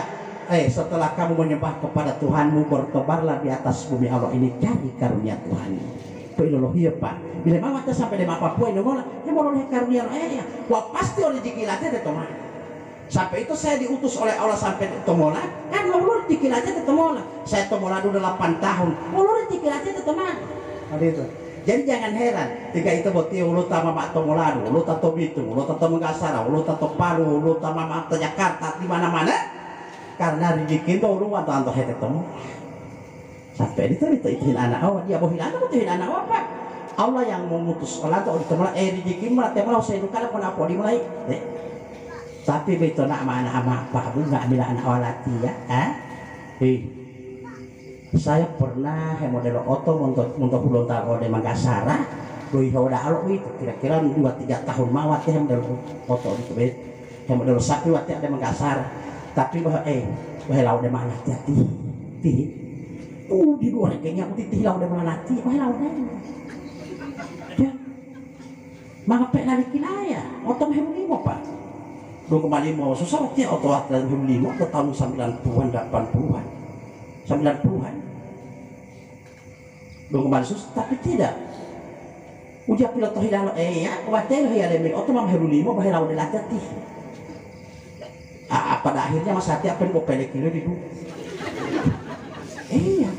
setelah kamu menyembah kepada Tuhanmu bertobarlah di atas bumi Allah ini cari karunia Tuhan. Ideologi Pak. Bila mau kita sampai di Papua ini mola, ya mau oleh karunia ya. Wah pasti oleh dikilatnya di Tomola. Sampai itu saya diutus oleh Allah sampai di Tomola, kan mau dikilatnya di Tomola. Saya Tomola dulu 8 tahun, mau dikilatnya di Tomola. Itu. Jadi jangan heran, ketika itu boti ulu tama mak Tomola, ulu tato Bitung, ulu tato Manggasara, ulu tato Palu, ulu tama mak Jakarta di mana-mana. Karena rezeki itu ulu atau hete Tomola. Sampai itu anak awak dia bohong anak itu anak apa Allah yang memutus Allah atau ditolak rezeki melatih malah saya duka pun apa dimulai tapi betul nak mana apa pun nggak ambil anak awalati ya saya pernah model oto untuk belum tahu di Manggasara lui hoda alo itu kira-kira 2-3 tahun mawat ya model oto itu bet model sapi waktu ada Manggasara tapi bahwa laut di mana hati-hati di luar kayaknya aku titilau udah melalati lau ya mengapa lari kilaya otom hemlimo Pak belum kembali mau susah waktu otom dan hemlimo ke tahun 90-an 80-an 90-an dong mansus tapi tidak uja pilot hidalo ya watel ya demi oto mam herulimo bahira udah latati pada akhirnya Mas Hati apa yang mau pelek kilo di iya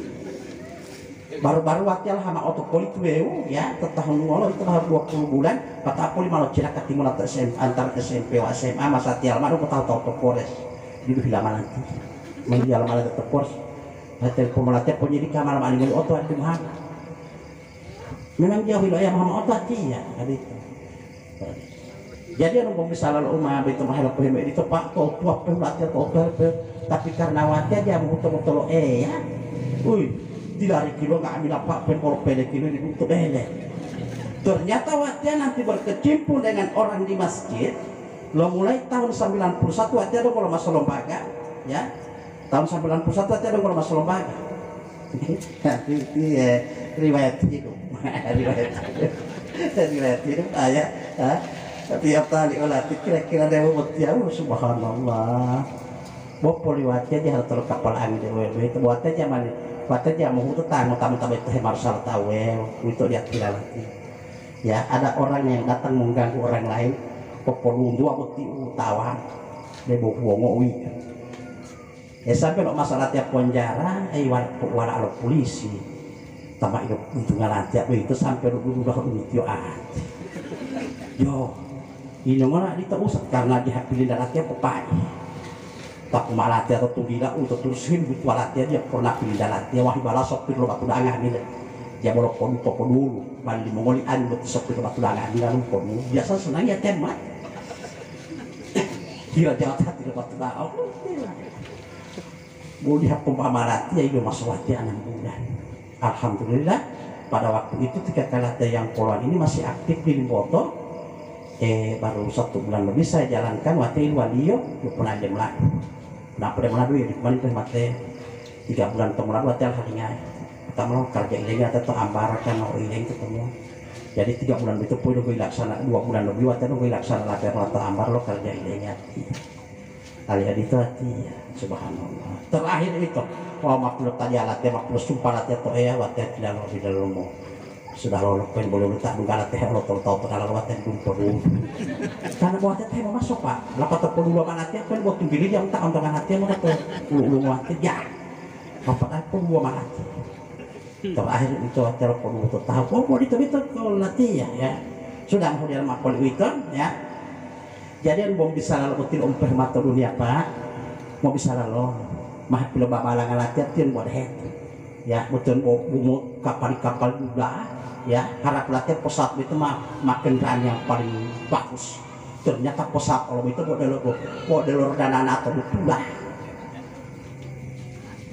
baru-baru waktu lah sama otopoli tuh ya tahun ngolo itu lah 20 bulan kata poli malah cilak ketemu atau antar SMP atau SMA Mas Hati almarhum tahu otopores di filama nanti menjual malah otopores hotel pemelatih punya di kamar malam ini otot di mana memang jauh wilayah Muhammad otot ya tadi itu jadi orang bisa lalu umah itu mahal pemir itu pak tua pemelatih pemelatih tapi karena wajah dia muter-muter ya dilari kilo nggak ambil apa pen kalau pede kilo dibutuh ternyata wajah nanti berkecimpung dengan orang di masjid lo mulai tahun 91 wajah ada kalau masuk lembaga ya tahun 91 ada kalau masuk lembaga itu riwayat hidup riwayat hidup ayah tiap tali olah kira-kira dia mau tiap subhanallah bawa poliwatnya dia harus terus kapal angin itu buatnya zaman buatnya mau itu tamu itu marsal tawel itu lihat kira lagi ya ada orang yang datang mengganggu orang lain popolundu aku tawan dia bawa wongowi ya sampai lo masalah tiap penjara wala polisi tambah itu ngalantiap itu sampai lo udah itu yo ini mana diterusat karena dia pilih daratnya pepai tak malatnya atau tuh gila untuk terusin butuh malatnya dia pernah pilih daratnya wah balas sopir lo batu dangan ini dia boleh podo dulu balik di mongolian buat sopir lo batu dangan dia lupa dulu biasa senang ya temat kira jahat hati lo batu dangan mau lihat pemahaman ya itu masalahnya 6 bulan alhamdulillah pada waktu itu ketika kalate yang poluan ini masih aktif di Limboto baru 1 bulan lebih saya jalankan waktu itu waliyo pernah dia meladu nah pada meladu ya di kemarin itu mati 3 bulan ketemu lalu waktu harinya kita mau kerja ilengnya atau ambara kan mau ileng ketemu jadi 3 bulan itu pun gue laksana 2 bulan lebih waktu itu gue laksana latihan atau ambar lo kerja ilengnya kalian itu hati ya subhanallah terakhir itu makhluk tadi alatnya makhluk sumpah alatnya tuh ya waktu tidak lo di dalam sudah lo pengen boleh letak bukan alatnya lo tahu kalau lo waktu itu perlu karena waktu itu mau masuk pak lapat terperlu alatnya kan buat tinggi dia tak untuk alatnya mau tuh lu waktu ya apa perlu alatnya terakhir itu telepon untuk tahu mau itu kalau latih ya sudah kemudian makhluk itu ya jadi mau bisa lalu til mata dunia pak mau bisa lalu mah pilih babalang latihan tian buat het ya betul mau kapal juga ya harap latihan pesawat itu mah kendaraan yang paling bagus ternyata pesawat kalau itu model dana atau butulah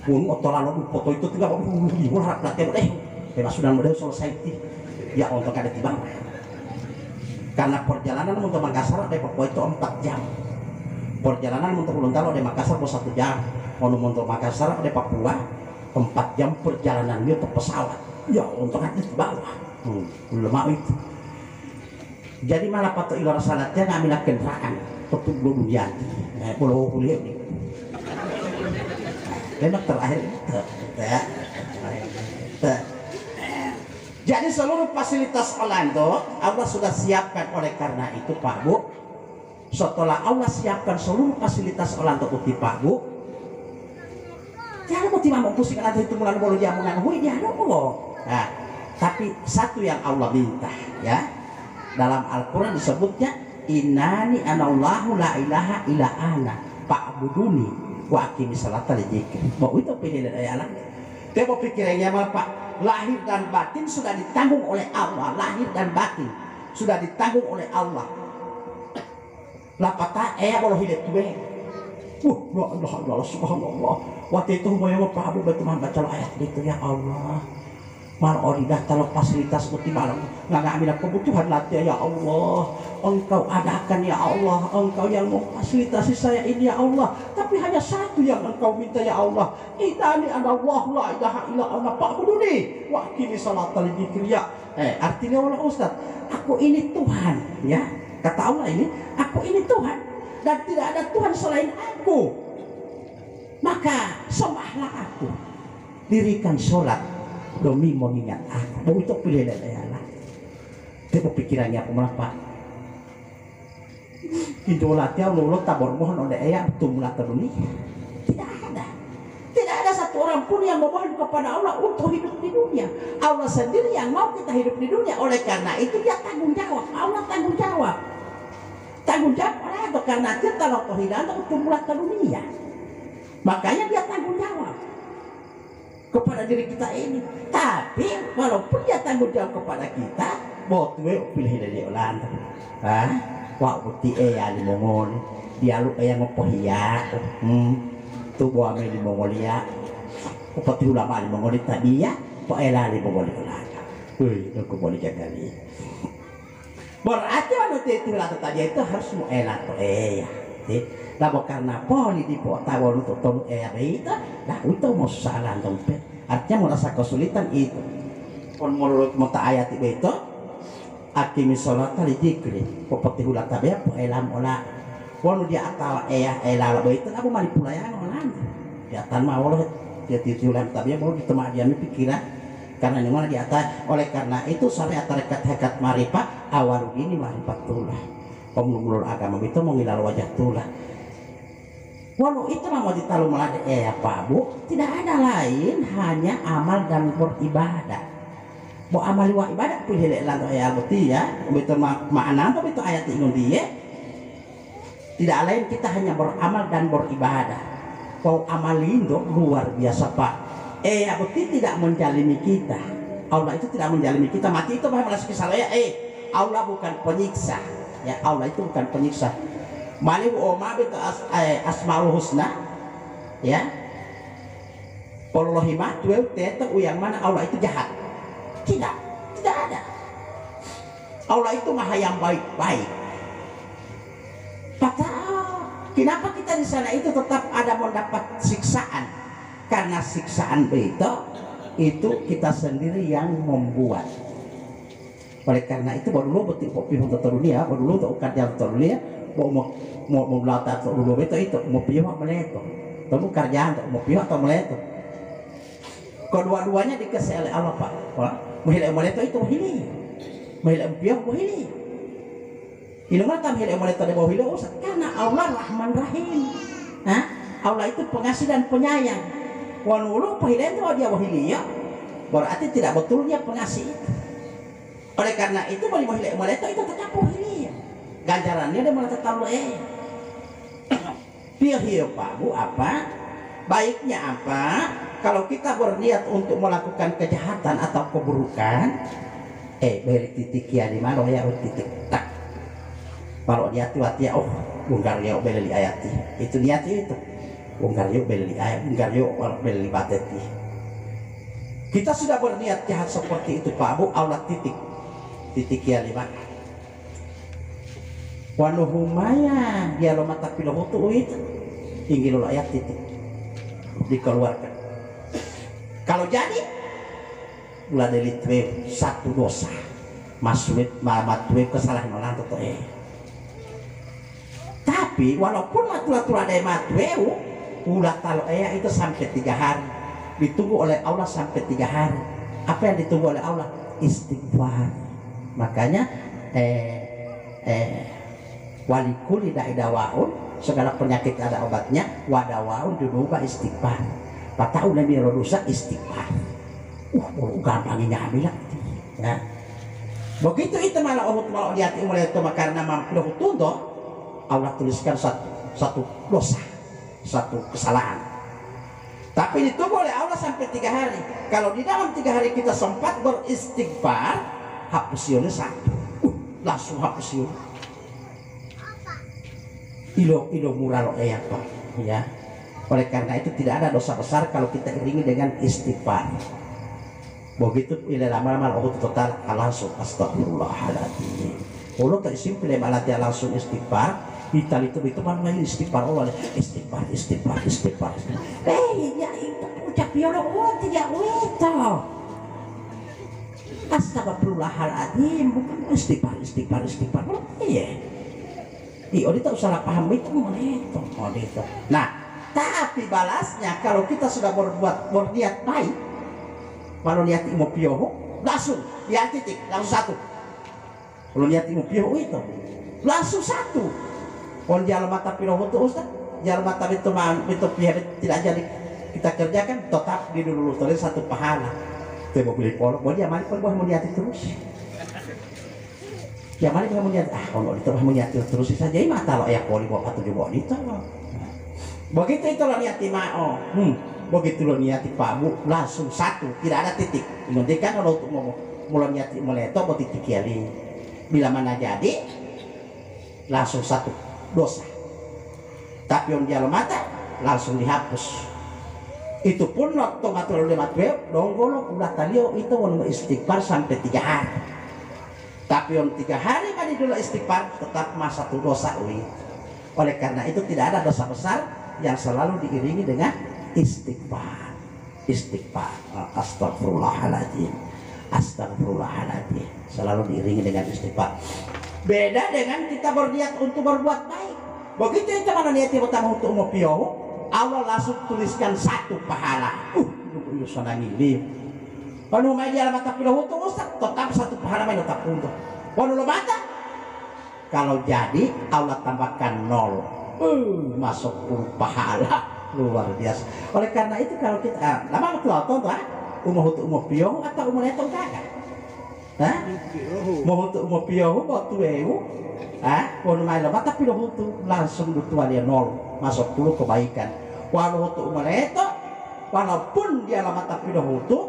pun atau lalu foto itu tidak mau harap latihan karena sudah model selesai ya untuk ada di bawah karena perjalanan untuk Makassar dari Papua itu 4 jam perjalanan untuk Gorontalo dari Makassar 1 jam untuk Makassar dari Papua 4 jam perjalanan dia untuk pesawat ya untuk ada di bawah lemah itu jadi malah patut iluran salatnya ngambil kendaraan tutup dulu dia pulau kuliah ini memang terakhir jadi seluruh fasilitas Orlando Allah sudah siapkan oleh karena itu Pak Bu setelah Allah siapkan seluruh fasilitas Orlando untuk Pak Bu jangan mau timah mau pusing ada itu mulai boleh dia menganggap dia ada nah tapi satu yang Allah minta ya dalam Al-Quran disebutnya innani anallahu la ilaha illa ana fa'buduni wa aqimi sholata li dzikri mau itu pilih dari Allah dia mau pikirnya apa Pak lahir dan batin sudah ditanggung oleh Allah lahir dan batin sudah ditanggung oleh Allah lapata boleh hidup tuh Allah subhanallah waktu itu mau Pak Abu betul baca ayat itu ya Allah malah oridah kalau fasilitas seperti malam nggak ngambil kebutuhan latihan ya Allah Engkau adakan ya Allah Engkau yang memfasilitasi saya ini ya Allah tapi hanya satu yang Engkau minta ya Allah innani anallahu la ilaha illa ana fa'buduni wa aqimi sholata li dzikri ya artinya Allah Ustaz aku ini Tuhan ya kata Allah ini aku ini Tuhan dan tidak ada Tuhan selain aku maka sembahlah aku dirikan sholat demi mengingat aku untuk pilih leleala itu pikirannya aku melapa idolatnya lulus tabor mohon oleh ayah tumula teruni tidak ada satu orang pun yang memohon kepada Allah untuk hidup di dunia. Allah sendiri yang mau kita hidup di dunia. Oleh karena itu dia tanggung jawab. Allah tanggung jawab oleh itu karena dia kalau kehilangan untuk mulai ke dunia. Makanya dia tanggung jawab kepada diri kita ini. Tapi walaupun dia tanggung jawab kepada kita, botwe pilih dari orang. Wah putih ya di Mongol. Dia lu yang ngopohia. Tu buah di Mongolia. Upati ulama di Mongolia tadi ya, poela di Mongolia ulama. Aku boleh jaga ni. Berarti waktu itu lah tadi itu harus mau enak ya. Lalu karena poli di kota walau untuk tong itu, nah itu mau salah dompet. Artinya merasa kesulitan itu. Pun menurut mata ayat itu, akimi sholat kali jikri. Upati ulama tadi ya poela mola. Walau dia atau lalu itu aku manipulasi orang. Dia tanpa Allah dia titulan tapi mau ditema dia pikiran karena ini mana di atas. Oleh karena itu syariat tarekat hakikat marifat awal ini marifatullah. Pemulung agama itu menghilal wajah tulah. Walau itu mau ditaruh melade Pak Bu, tidak ada lain hanya amal dan beribadah. Mau amal wa ibadah pilih lan ya betul ya. Betul makna tapi itu ayat ini dia. Tidak lain kita hanya beramal dan beribadah. Kau amal itu luar biasa Pak. Ya betul tidak menjalimi kita. Allah itu tidak menjalimi kita. Mati itu bahwa malas kisah ya. Allah bukan penyiksa. Ya Allah itu bukan penyiksa. Mali oma itu asmaul husna. Ya. Wallahi ma tuh teto yang mana Allah itu jahat. Tidak ada. Allah itu maha yang baik-baik. Kenapa kita di sana itu tetap ada mendapat siksaan? Karena siksaan itu kita sendiri yang membuat. Oleh karena itu baru lo betul pihak untuk dunia, baru lo untuk kerja untuk dunia, mau melata untuk dulu itu mau pihak meleto, kamu kerjaan untuk mau pihak atau meleto. Kedua-duanya dikasih oleh Allah Pak. Melihat meleto itu hili, melihat pihak hili. Ilmu tam hile mulai tadi bawa hile karena Allah Rahman Rahim. Allah itu pengasih dan penyayang. Wanulu pahile itu dia wahili ya. Berarti tidak betul dia pengasih itu. Oleh karena itu bagi hile mulai itu tetap wahili ya. Ganjarannya dia mulai tetap Dia Pak Bu apa? Baiknya apa? Kalau kita berniat untuk melakukan kejahatan atau keburukan, beri titik ya di mana ya titik tak. Kalau dia hati oh bungkar yo beli ayat itu niat itu bungkar yo beli ayat bungkar yo beli bateti. Kita sudah berniat jahat seperti itu Pak Bu. Allah titik ya lima wanuhumaya dia lo mata piloh itu tinggi lo ayat titik dikeluarkan. Kalau jadi ulah dari satu dosa masuk matwe kesalahan orang tuh Tapi walaupun latul ada matweu ulah kalau itu sampai 3 hari ditunggu oleh Allah sampai 3 hari. Apa yang ditunggu oleh Allah? Istighfar. Makanya walikuli da'idawaun segala penyakit ada obatnya wadawaun dunuba istighfar. Patau nabi rodusa istighfar. Gampangnya bilang ya. Begitu itu malah Allah mau dihati mulai itu karena mampu tuntut Allah tuliskan satu dosa, satu kesalahan. Tapi ditunggu oleh Allah sampai 3 hari. Kalau di dalam 3 hari kita sempat beristighfar, hapusionnya 1. Langsung hapusion. Ilo murah loh ya Pak. Ya. Oleh karena itu tidak ada dosa besar kalau kita iringi dengan istighfar. Begitu ila lama-lama Allah total langsung astagfirullahaladzim. Kalau tak simpel malatnya langsung istighfar. Kita itu mana istighfar Allah istighfar ya itu ucap ya Allah tidak itu astagfirullahaladzim bukan istighfar iya kita usah paham itu itu. Nah tapi balasnya kalau kita sudah berniat baik Kalau niati mau pioho langsung lihat titik langsung satu. Kalau niati mau pioho itu langsung satu. Kalau jalan mata pioho itu Ustaz, jalan mata itu pihak tidak jadi kita kerjakan tetap di dulu terus satu pahala. Itu mau beli polo, mau dia mari polo mau niati terus. Ya mari mau niati kalau itu mau niati terus saja ini mata lo ya poli bawa 7 bawa itu. Begitu itu lo niati mau. Begitu lo niati pabu langsung satu, tidak ada titik. Nanti kan kalau untuk mau mulai niati meleto mau titik kiri. Bila mana jadi langsung satu dosa. Tapi yang jalan mata langsung dihapus. Itu pun waktu ngatur lemat web donggolo udah talio itu mau istighfar sampai 3 hari. Tapi yang 3 hari kan dulu istighfar tetap masa satu dosa Oleh karena itu tidak ada dosa besar yang selalu diiringi dengan istighfar. Astagfirullahaladzim, astagfirullahaladzim, selalu diiringi dengan istighfar. Beda dengan kita berniat untuk berbuat baik. Begitu itu mana niatnya pertama untuk ngopio, Allah langsung tuliskan 1 pahala. Itu sana ngili. Kalau main di alamat tapi itu Ustaz, tetap 1 pahala main tetap untuk. Kalau lo mata, kalau jadi Allah tambahkan 0. Masuk 10 pahala. Luar biasa. Oleh karena itu kalau kita lama betul tuh umur pioh atau umur itu enggak mau untuk umur pioh waktu mau main lama tapi itu langsung betul dia 0 masuk 10 kebaikan. Walau untuk umur itu walaupun dia lama tapi itu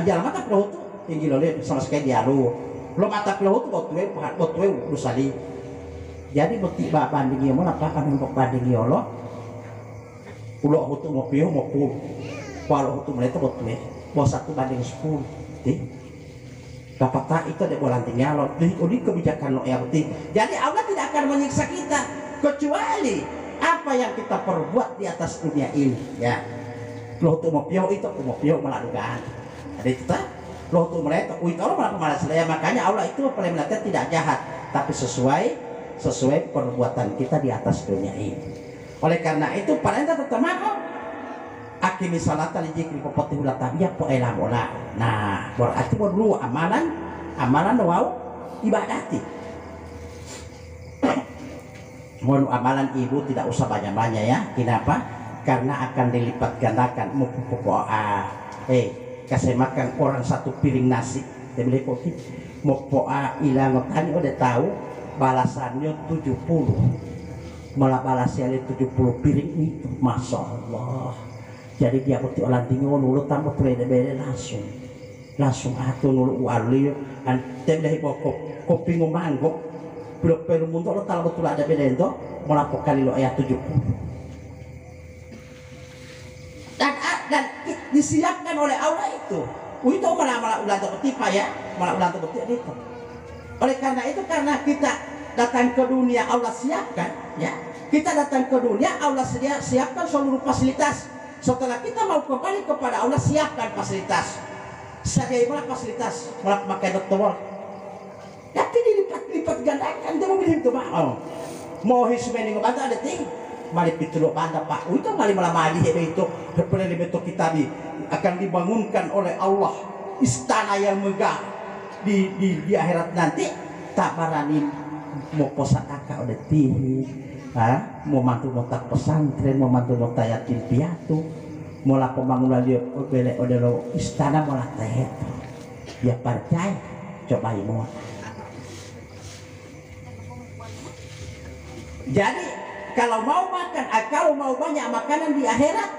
dia lama tapi itu tinggi loh sama sekali dia lo mata pioh itu waktu dosa di jadi bukti bandingnya mau apa kan untuk bandingnya Allah ulo hutu mau pio mau pul walau hutu mereka buat 1 banding 10 dapat tak itu ada bolan tinggal di kebijakan lo yang penting. Jadi Allah tidak akan menyiksa kita kecuali apa yang kita perbuat di atas dunia ini ya. Lo hutu mau pio itu mau pio melakukan ada itu tak lo hutu mereka itu orang malah selaya. Makanya Allah itu paling melihat tidak jahat tapi sesuai perbuatan kita di atas dunia ini. Oleh karena itu pada ente tetap mau akimi salatan li jikri popoti ulah tabiya po elamola. Nah, berarti dulu amalan wow ibadati. Mau amalan ibu tidak usah banyak-banyak ya. Kenapa? Karena akan dilipat gandakan mau kasih makan orang 1 piring nasi. Dia beli kopi mau poa ilang tani udah tahu balasannya 70. Malah balasnya 70 piring itu, masya Allah. Jadi dia putih orang tinggal nulu tambah beda-beda langsung atuh nulu wali ante dah kopi ngomanggok belum untuk lo tahu betul ada beda itu melakukan lo ayat 70 dan disiapkan oleh Allah itu malah ulah tertipa ya malah ulah tertipa itu. Oleh karena itu karena kita datang ke dunia Allah siapkan ya, kita datang ke dunia Allah siapkan seluruh fasilitas. Setelah kita mau kembali kepada Allah siapkan fasilitas. Bagaimana fasilitas memakai dokter tapi dilipat gandakan dia mau bilang itu mau hismeni ngebantah ada ting mari pituluk banda pak itu mari malah mali itu seperti itu kita akan dibangunkan oleh Allah istana yang megah di akhirat nanti tak barani mau posakaka udah tinggi, mau mantu mau tak pesantren, mau mantu mau tak yatim piatu, mau lah pembangunan dia beli odelo istana mau lah teh, ya percaya, coba mau. Jadi kalau mau makan, kalau mau banyak makanan di akhirat,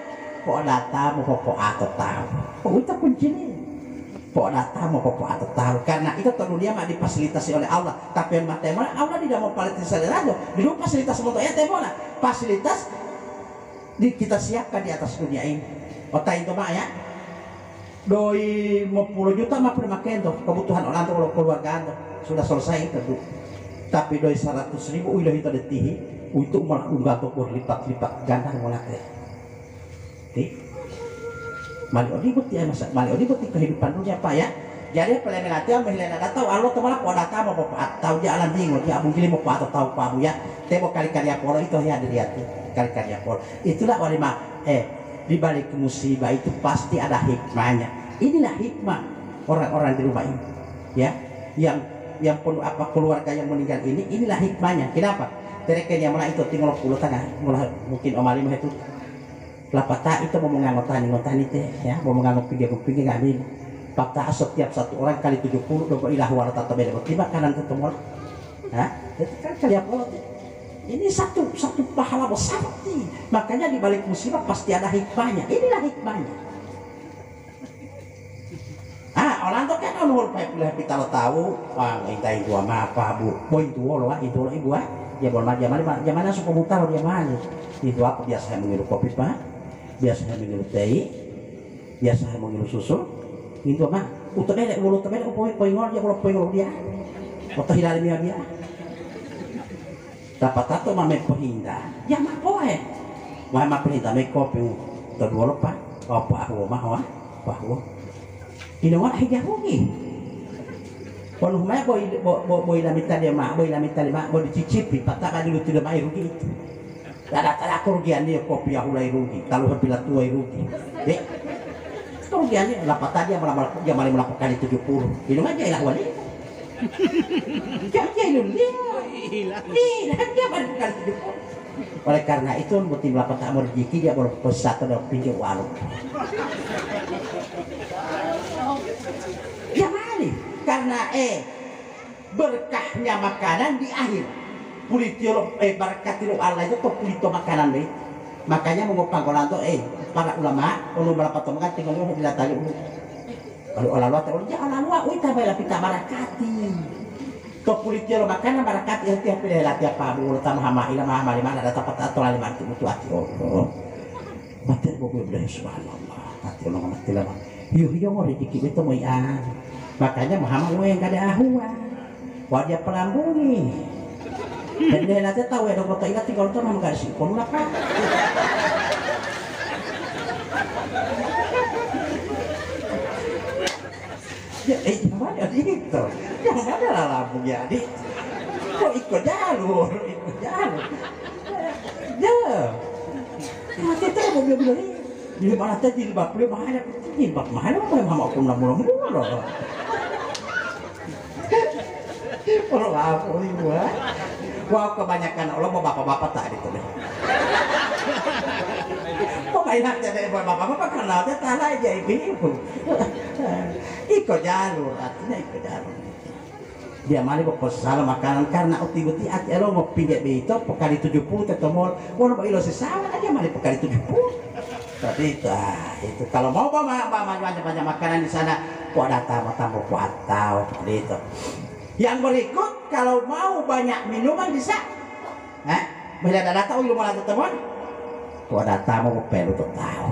kok data mau kok atau tahu, kok itu kuncinya. Kok datang mau kok atau tahu karena itu dunia mah difasilitasi oleh Allah tapi yang matematik Allah tidak mau fasilitasi aja dulu fasilitas untuk ya temola fasilitas kita siapkan di atas dunia ini otak itu mah ya doi 50 juta mah permakai tuh kebutuhan orang tuh keluarga tuh sudah selesai itu tapi doi 100.000 udah itu detihi itu malah enggak tuh berlipat-lipat ganda malah teh Mali bukti ya masa mali bukti kehidupan dunia pak ya jadi pelemelatia melihat tahu Allah teman apa data mau apa tahu jalan tinggal dia mungkin mau apa atau tahu pak ya tembok kali-kali pola itu ya dilihat kali-kali pola itulah walima di balik musibah itu pasti ada hikmahnya inilah hikmah orang-orang di rumah ini, ya, yang penuh apa keluarga yang meninggal ini, inilah hikmahnya. Kenapa? Tereken yang mana itu tinggal 10 tanah, mungkin omali mah itu lapata itu mau ngangotani teh, ya, mau nganggot pinggir ngambil. Pata setiap satu orang kali 70 doa ilah warata tabel tiba kanan ketemu. Hah? Itu kan kali apa? Ini satu pahala besar nih. Makanya di balik musibah pasti ada hikmahnya. Inilah hikmahnya. Orang tuh kan ulur pilih kita lo tahu, ngintai gua mah apa bu, boy itu lo ibu ya boleh zaman suka buta lo dia mana? Itu apa biasa mengiru kopi pak, biasa mengiru teh, biasa mengiru susu, itu mah, utuh deh, ulu temen, poingol dia, atau hilal dia. Dapat tato mame pehinda, ya mah poe, mama pehinda me kopi, kedua lo pak, apa aku mah Inawan hijaw ni. Kalau rumah boy lamita dia mak, boy dicicipi, patah dulu tidak mai rugi. Ada kerugian dia kopi yang mulai rugi, kalau bila tua rugi. Kerugian dia lapar tadi dia malah melakukan 70. Minum aja ilah wali. Jangan minum dia. Hilang dia melakukan 70. Oleh karena itu butim lapar tak rezeki dia boleh pesat atau pinjau warung. Ya mali karena berkahnya makanan di akhir pulitio berkatilo Allah itu tuh pulito makanan deh. Makanya mengupang kolan tuh para ulama ulun berapa tuh kan tinggal lu bila tadi kalau Allah tahu ya Allah kita bela kita barakati tuh pulitio makanan barakati hati pilih latih apa bu utama hama ila hama di mana ada tempat atau lima itu butuh hati mati bobo bela subhanallah hati orang mati lama yo mau rezeki itu mau makanya Muhammad yang kada ahua wajah pelambungi dan dia nanti tahu ya dokter ingat tinggal itu mau gak sih pun apa ya yang mana itu yang mana lah lambung jadi kok ikut jalur ya mati itu mau bilang di mana tadi di bab mana di bab mana mau aku namun kalau apa ini gua kebanyakan Allah mau bapak-bapak tak itu deh. Kok banyak jadi bapak-bapak kenal dia tanah aja ini pun. Ikut jalur artinya ikut jalur. Dia mali kok salah makanan karena uti-uti ati lo mau pinjak itu pekali 70 ketemu mau ilo sesama aja mali pekali 70. Tapi itu kalau mau banyak makanan di sana kok ada tambah kuat tahu itu. Yang berikut kalau mau banyak minuman bisa, bila ada tahu ilmu lagi teman, kok data mau perlu tahu.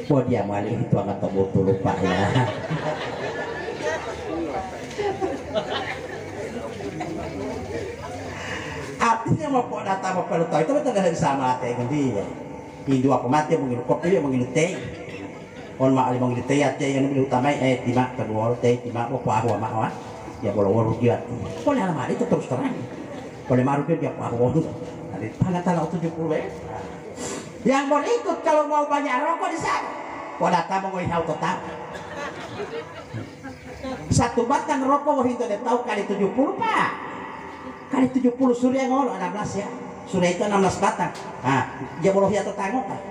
Kok dia malih itu akan betul lupa ya. Artinya mau kok data mau perlu tahu itu betul dari sama teh dia. Hindu aku mati menginum kopi menginum teh. On mak limang di teh yang lebih utama timak kedua teh timak apa mak ya boleh waru dia boleh lama itu terus terang boleh maru dia apa waru dari pangat talau 70 yang berikut kalau mau banyak rokok di sana kok datang mau ngihau tetap satu batang rokok itu dia tahu kali 70 pak kali 70 surya ngolo 16 ya surya itu 16 batang dia boleh ya tetangga pak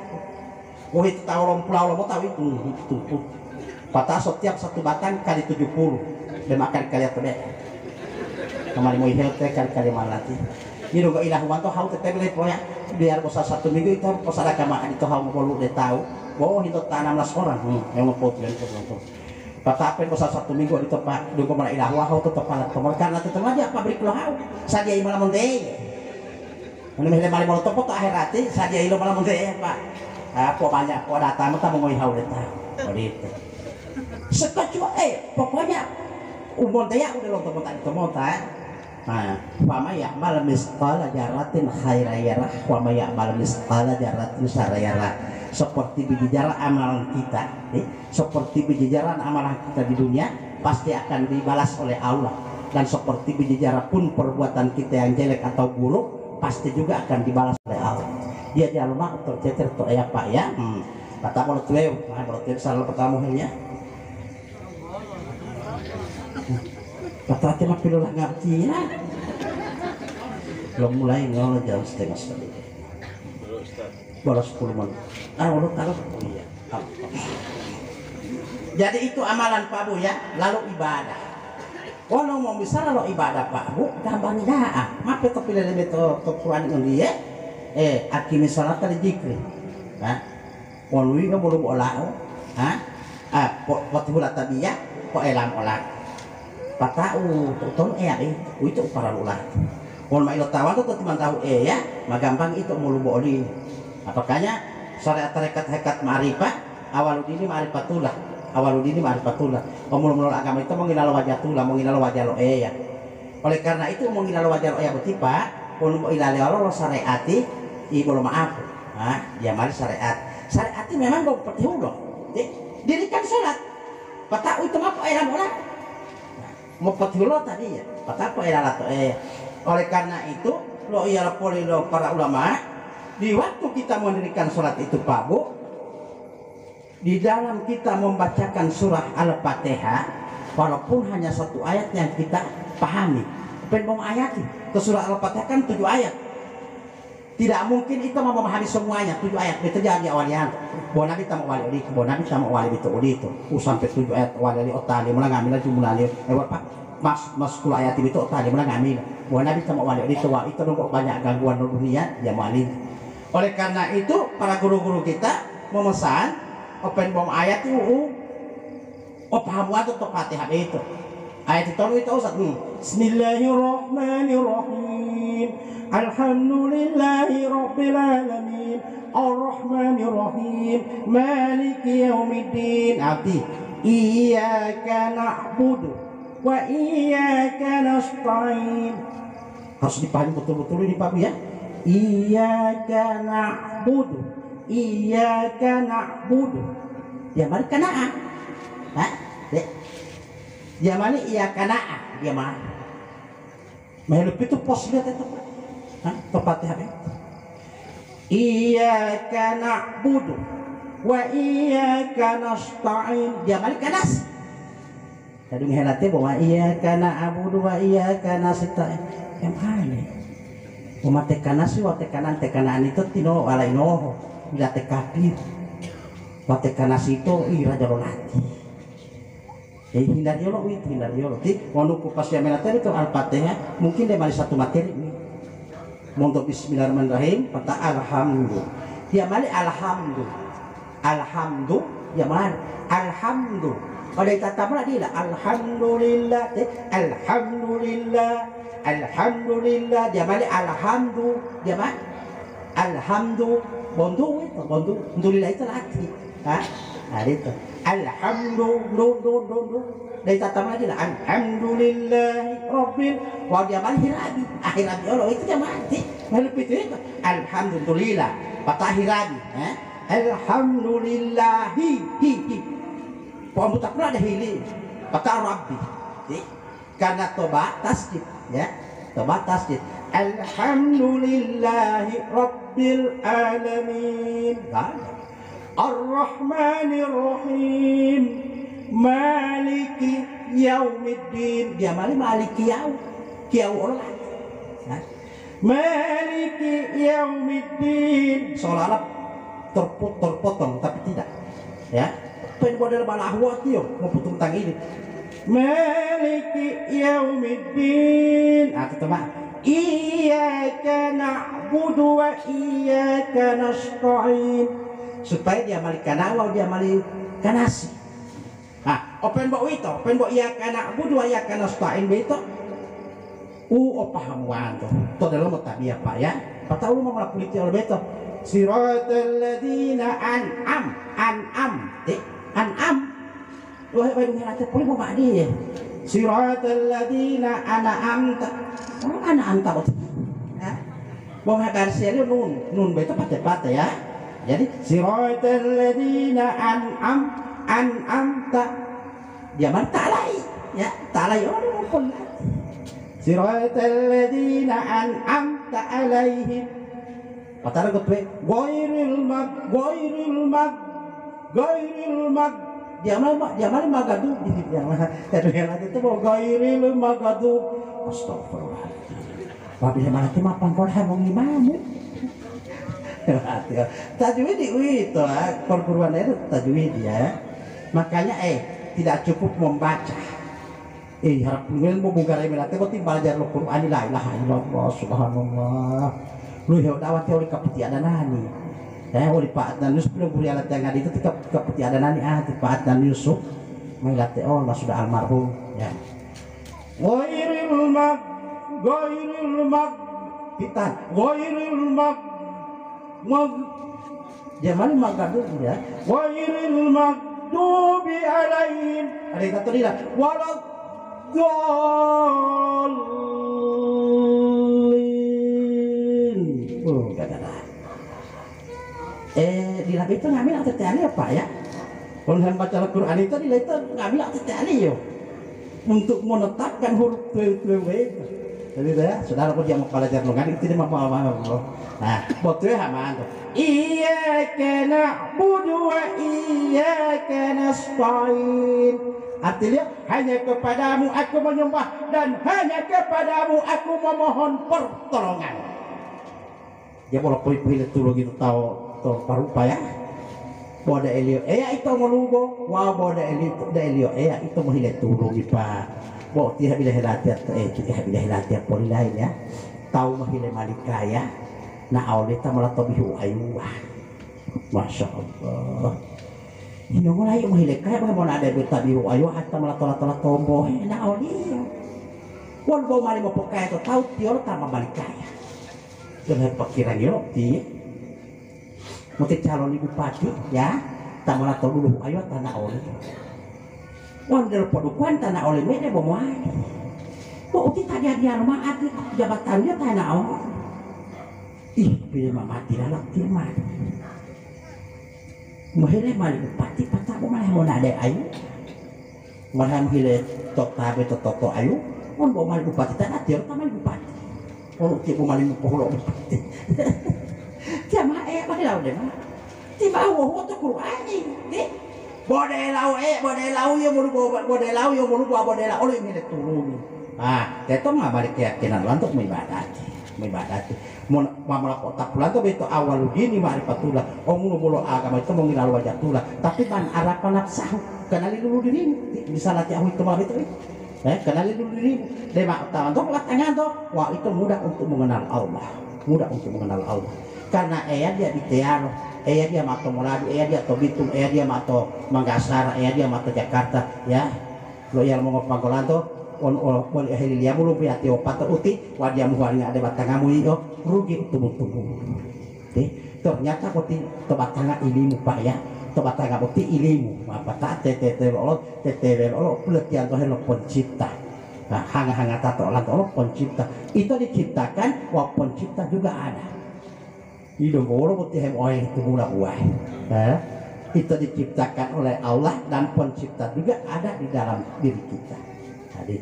oh itu tahu orang pulau lo tahu itu patah setiap satu batang kali 70 dan makan kali atau deh kemarin mau ihel teh kali malati ini juga ilah wanto hau teteh boleh pokoknya biar bosa 1 minggu itu posada kama itu hau mau lu deh tahu oh itu 16 orang yang mau foto patah apa bosa 1 minggu itu pak dulu malah ilah wahau tetap palat karena tetap aja pabrik lo hau sadia imalah monte ini malah mau topot akhir hati sadia ilo malah monte pak kok banyak kok datang kita mau ngihau deh tahu itu sekecuali pokoknya umur dia udah lontong tadi pama ya malam misqala jaratin khairayarah pama ya malam misqala jaratin sarayarah seperti biji jarak amalan kita seperti biji jarak amalan kita di dunia pasti akan dibalas oleh Allah dan seperti biji jarak pun perbuatan kita yang jelek atau buruk pasti juga akan dibalas oleh Allah. dia lumak to cecer to aya pak ya kata kalau tuh nah kalau tuh salah pertama hanya kata hati mah pilu lah ngerti ya belum mulai ngomong jam setengah sekali baru 10 menit walau kalau iya jadi itu amalan Pak Bu ya lalu ibadah walau mau bisa lalu ibadah Pak Bu gampang dah maaf itu pilih lebih to Quran ini ya akimi salat tadi zikri ha walui ka belum olah ha waktu bulan tadi ya kok elam olah patau ton itu para ulah wal ma ilo tawa tuh teman tahu ya magampang itu mulu boli apakahnya syariat tarekat hakikat ma'rifah awaludini ma'rifatullah mulu agama itu mengenal wajatullah mengenal wajah lo ya oleh karena itu mengenal wajah lo ya betipa mulu ilale Allah syariati ibu maaf ya mari syariati memang gak seperti Allah dirikan sholat patau itu apa elam orang mau petihullah tadi ya patah apa elam atau oleh karena itu lo ialah polilo para ulama di waktu kita mendirikan sholat itu Pak Bu di dalam kita membacakan surah Al-Fatihah walaupun hanya satu ayat yang kita pahami penbong ayat ke surah Al-Fatihah kan 7 ayat tidak mungkin itu memahami semuanya 7 ayat itu jadi awalnya bahwa Nabi tamu wali itu bahwa Nabi tamu wali itu sampai 7 ayat wali otali mulai ngambil jumlah Pak mas 10 ayat itu otali mulai ngambil bahwa Nabi tamu wali itu nunggu banyak gangguan dunia ya wali oleh karena itu para guru-guru kita memesan open bom ayat itu paham atau Fatihah itu ayat itu Ustaz Bismillahirrahmanirrahim Alhamdulillahi Rabbil Alamin Ar-Rahmanirrahim Maliki Yaumiddin arti Iyyaka na'budu wa iyyaka nasta'in harus dipahami betul-betul ini Pak ya Iyyaka na'budu ya mari kanaa ya mari iyyaka na'a ya mari mahilup itu pos lihat itu Fatihah Iyyaka na'budu wa iyyaka nasta'in ya mari kanas tadi ngehelatnya bahwa iyyaka na'budu wa iyyaka nasta'in yang mana umat tekanasi wa tekanaan itu tino alainoho bila tekapir wa tekanasi itu raja lolati hindari yolo ti wanu pas ya menata itu Al-Fatihah mungkin dia mari satu materi untuk bismillahirrahmanirrahim kata alhamdulillah dia mari alhamdulillah ya mari alhamdulillah pada kata mana dia alhamdulillah alhamdulillah dia mari alhamdulillah dia mari alhamdulillah itu lagi itu alhamdulillah dari kata mana dia alhamdulillah rabbil wa dia mari hirabi akhirabi Allah itu dia mati lebih itu alhamdulillah patah hirabi alhamdulillahi pemutaknya ada hili patah rabbi karena tobat tasjid ya tobat tasjid alhamdulillahi rabbil alamin ar-rahmanir-rahim maliki yaumiddin dia maliki orang maliki yaumiddin seolah-olah terpotong tapi tidak ya penbodoh balahwa tio mau putung tang ini maliki yaumiddin kita mah iyyaka na'budu wa iyyaka nasta'in supaya dia malika nawal dia malika nasi open bo iyyaka na'budu wa iyyaka nasta'in beto pahamuan to dalam tabiah Pak ya patah lu mau melakukan itu beto siratal ladzina an'am wahai bayi ngerti boleh mau madi siratal ladzina an'amta betul mau ngajar sih nun beto patah ya jadi siratal ladzina an'amta dia mana talai ya talai orang pun siratal ladzina an'amta alaihim Patara ketwe goiril mag Jamal magadu di yang lagi itu mau goiril magadu astagfirullahaladzim wabi mana mah pangkor hamong imamu tajwid itu perguruan itu tajwid ya makanya tidak cukup membaca harap pengen mau bugar emelate mau belajar Al-Quran la ilaha illallah subhanallah lu dawat teori kapetiadanani oleh Pak dan Yusuf belum boleh alat yang ada itu kapetiadanani Pak dan Yusuf melate Allah sudah almarhum ya goiril mag kita goiril mag Jamal magadu ya goiril magdubi alaihim ada yang kata dia walad dolin kata di lagu itu ngambil atau tali apa ya kalau baca Al-Quran itu di lagu itu ngambil atau tali yo untuk menetapkan huruf itu jadi ya saudara pun dia mau belajar logan itu dia mau nah betul ya aman tuh iyyaka na'budu wa iyyaka nasta'in artinya hanya kepadamu aku menyembah dan hanya kepadamu aku memohon pertolongan dia boleh pilih dulu gitu tahu parupa ya boda elio itu melubo wa boda elio itu mohile turun pa bo tiha bila helatiat tiha bila helatiat poli lain ya tahu mohile malikaya na aulita malatobihu ayuah masya Allah ini mulai mohile kaya bagaimana ada betabihu ayuah hatta malatola tombo na aulia wal bo mali mo pokaya to tahu tior tama malikaya dengan pikiran yo ti mesti calon ibu bupati ya tamala to dulu ayo tanah oleh wonder podukan tanah oleh mede bomoai kok uti tadi dia rumah ati jabatannya tanah oleh pilih mati dalam timah mahile mali bupati patah malah mau ada ayu malah mahile tok tabe toto ayu mon bo mali bupati tanah dia tamal bupati kalau tipu mali poholo bupati jamaah mari lau deh tiba wo to Qur'an ni bode lau yo mulu bode lau oleh ini turun itu mah balik keyakinan untuk mengibadati mun mamala kota pulang tuh itu awal gini ma'rifatullah mulu agama itu mau ngilalu wajatullah tapi man arapa nafsahu kenali dulu dirimu bisa latih aku itu mah itu kenali dulu dirimu demak tangan tuh tangan tuh wah itu mudah untuk mengenal Allah karena dia di Tiaro, dia mato Moladu, dia to Bitung, dia mato Manggasar, dia mato Jakarta, ya. Lo yang mau ngopanggolan to, boleh helilia mulu piati opat uti, wadia muhalnya ada batangamu iyo, rugi tumbuh. Ternyata poti to batanga ilimu pak ya, to batanga poti ilimu, apa tak tetelo pelatihan to helo pencipta. Nah, hanga tato Allah pencipta. Itu diciptakan, wah pencipta juga ada. Hidung bolo putih oil itu mula uai itu diciptakan oleh Allah dan pencipta juga ada di dalam diri kita tadi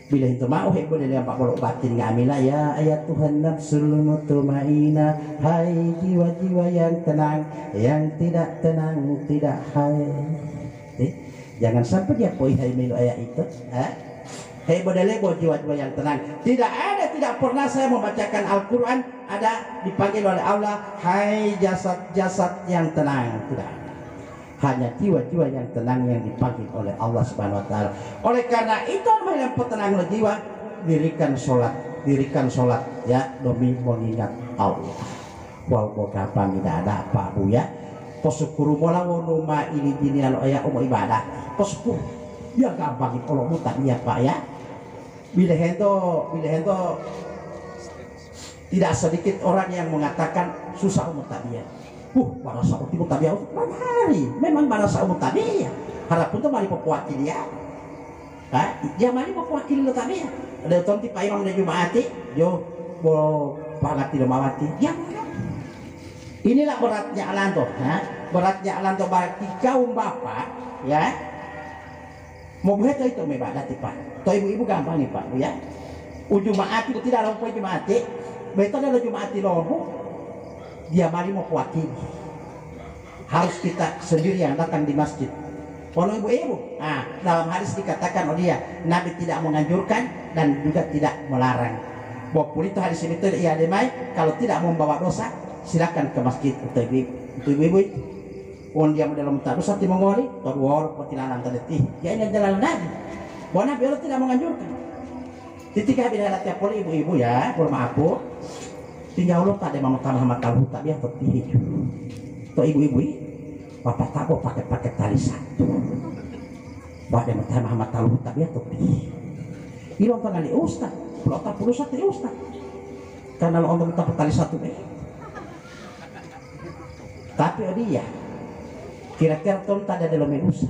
bila itu mau boleh lihat pak bolok batin ngamila ya ayat Tuhan nafsul mutmainah hai jiwa-jiwa yang tenang yang tidak tenang tidak hai jangan sampai dia poi hai milu ayat itu hei bodele jiwa-jiwa yang tenang tidak pernah saya membacakan Al-Quran ada dipanggil oleh Allah hai jasad-jasad yang tenang tidak ada hanya jiwa-jiwa yang tenang yang dipanggil oleh Allah Subhanahu Wa Taala oleh karena itu yang petenang jiwa dirikan sholat ya demi mengingat Allah walaupun kapan tidak ada apa bu ya posukuru mola wonuma ini jinian ya ibadah posukuru ya gampang kalau mutak dia pak ya bila hento tidak sedikit orang yang mengatakan susah mutak dia bahasa mutak dia hari memang bahasa mutak dia harap untuk mari popuaki dia dia mari popuaki lo tadi ada tonti pak imam dan jumaati yo bo pangati mawati ya inilah beratnya alanto beratnya alanto bagi kaum bapak ya mau buat itu mebadat pak. Toh ibu-ibu gampang nih pak, ya. Ujung maati tidak lupa ujung maati. betul ada Jumat di Lombok, dia mari mau wakili. Harus kita sendiri yang datang di masjid. Kalau ibu-ibu, dalam hadis dikatakan oleh dia, Nabi tidak menganjurkan dan juga tidak melarang. Walaupun itu hadis itu ia demai, kalau tidak membawa dosa, silakan ke masjid untuk ibu-ibu. Orang dia dalam tak dosa ti mengori, terwor petilanan tadi. Ya ini jalan Nabi. Bahwa Nabi Allah tidak menganjurkan. Ketika bila tiap poli ibu-ibu ya, bermaaf bu, tinggal Allah tak ada mama kalau tak dia tertih. Tuh ibu-ibu, bapak tak mau pakai tali satu. Bapak dia mama kalau tak dia tertih. Ilong tangan di ustaz, kalau tak perlu satu ustaz. Karena lo untuk tak tali satu deh. Tapi dia, kira-kira tuh tak ada dalam medusa.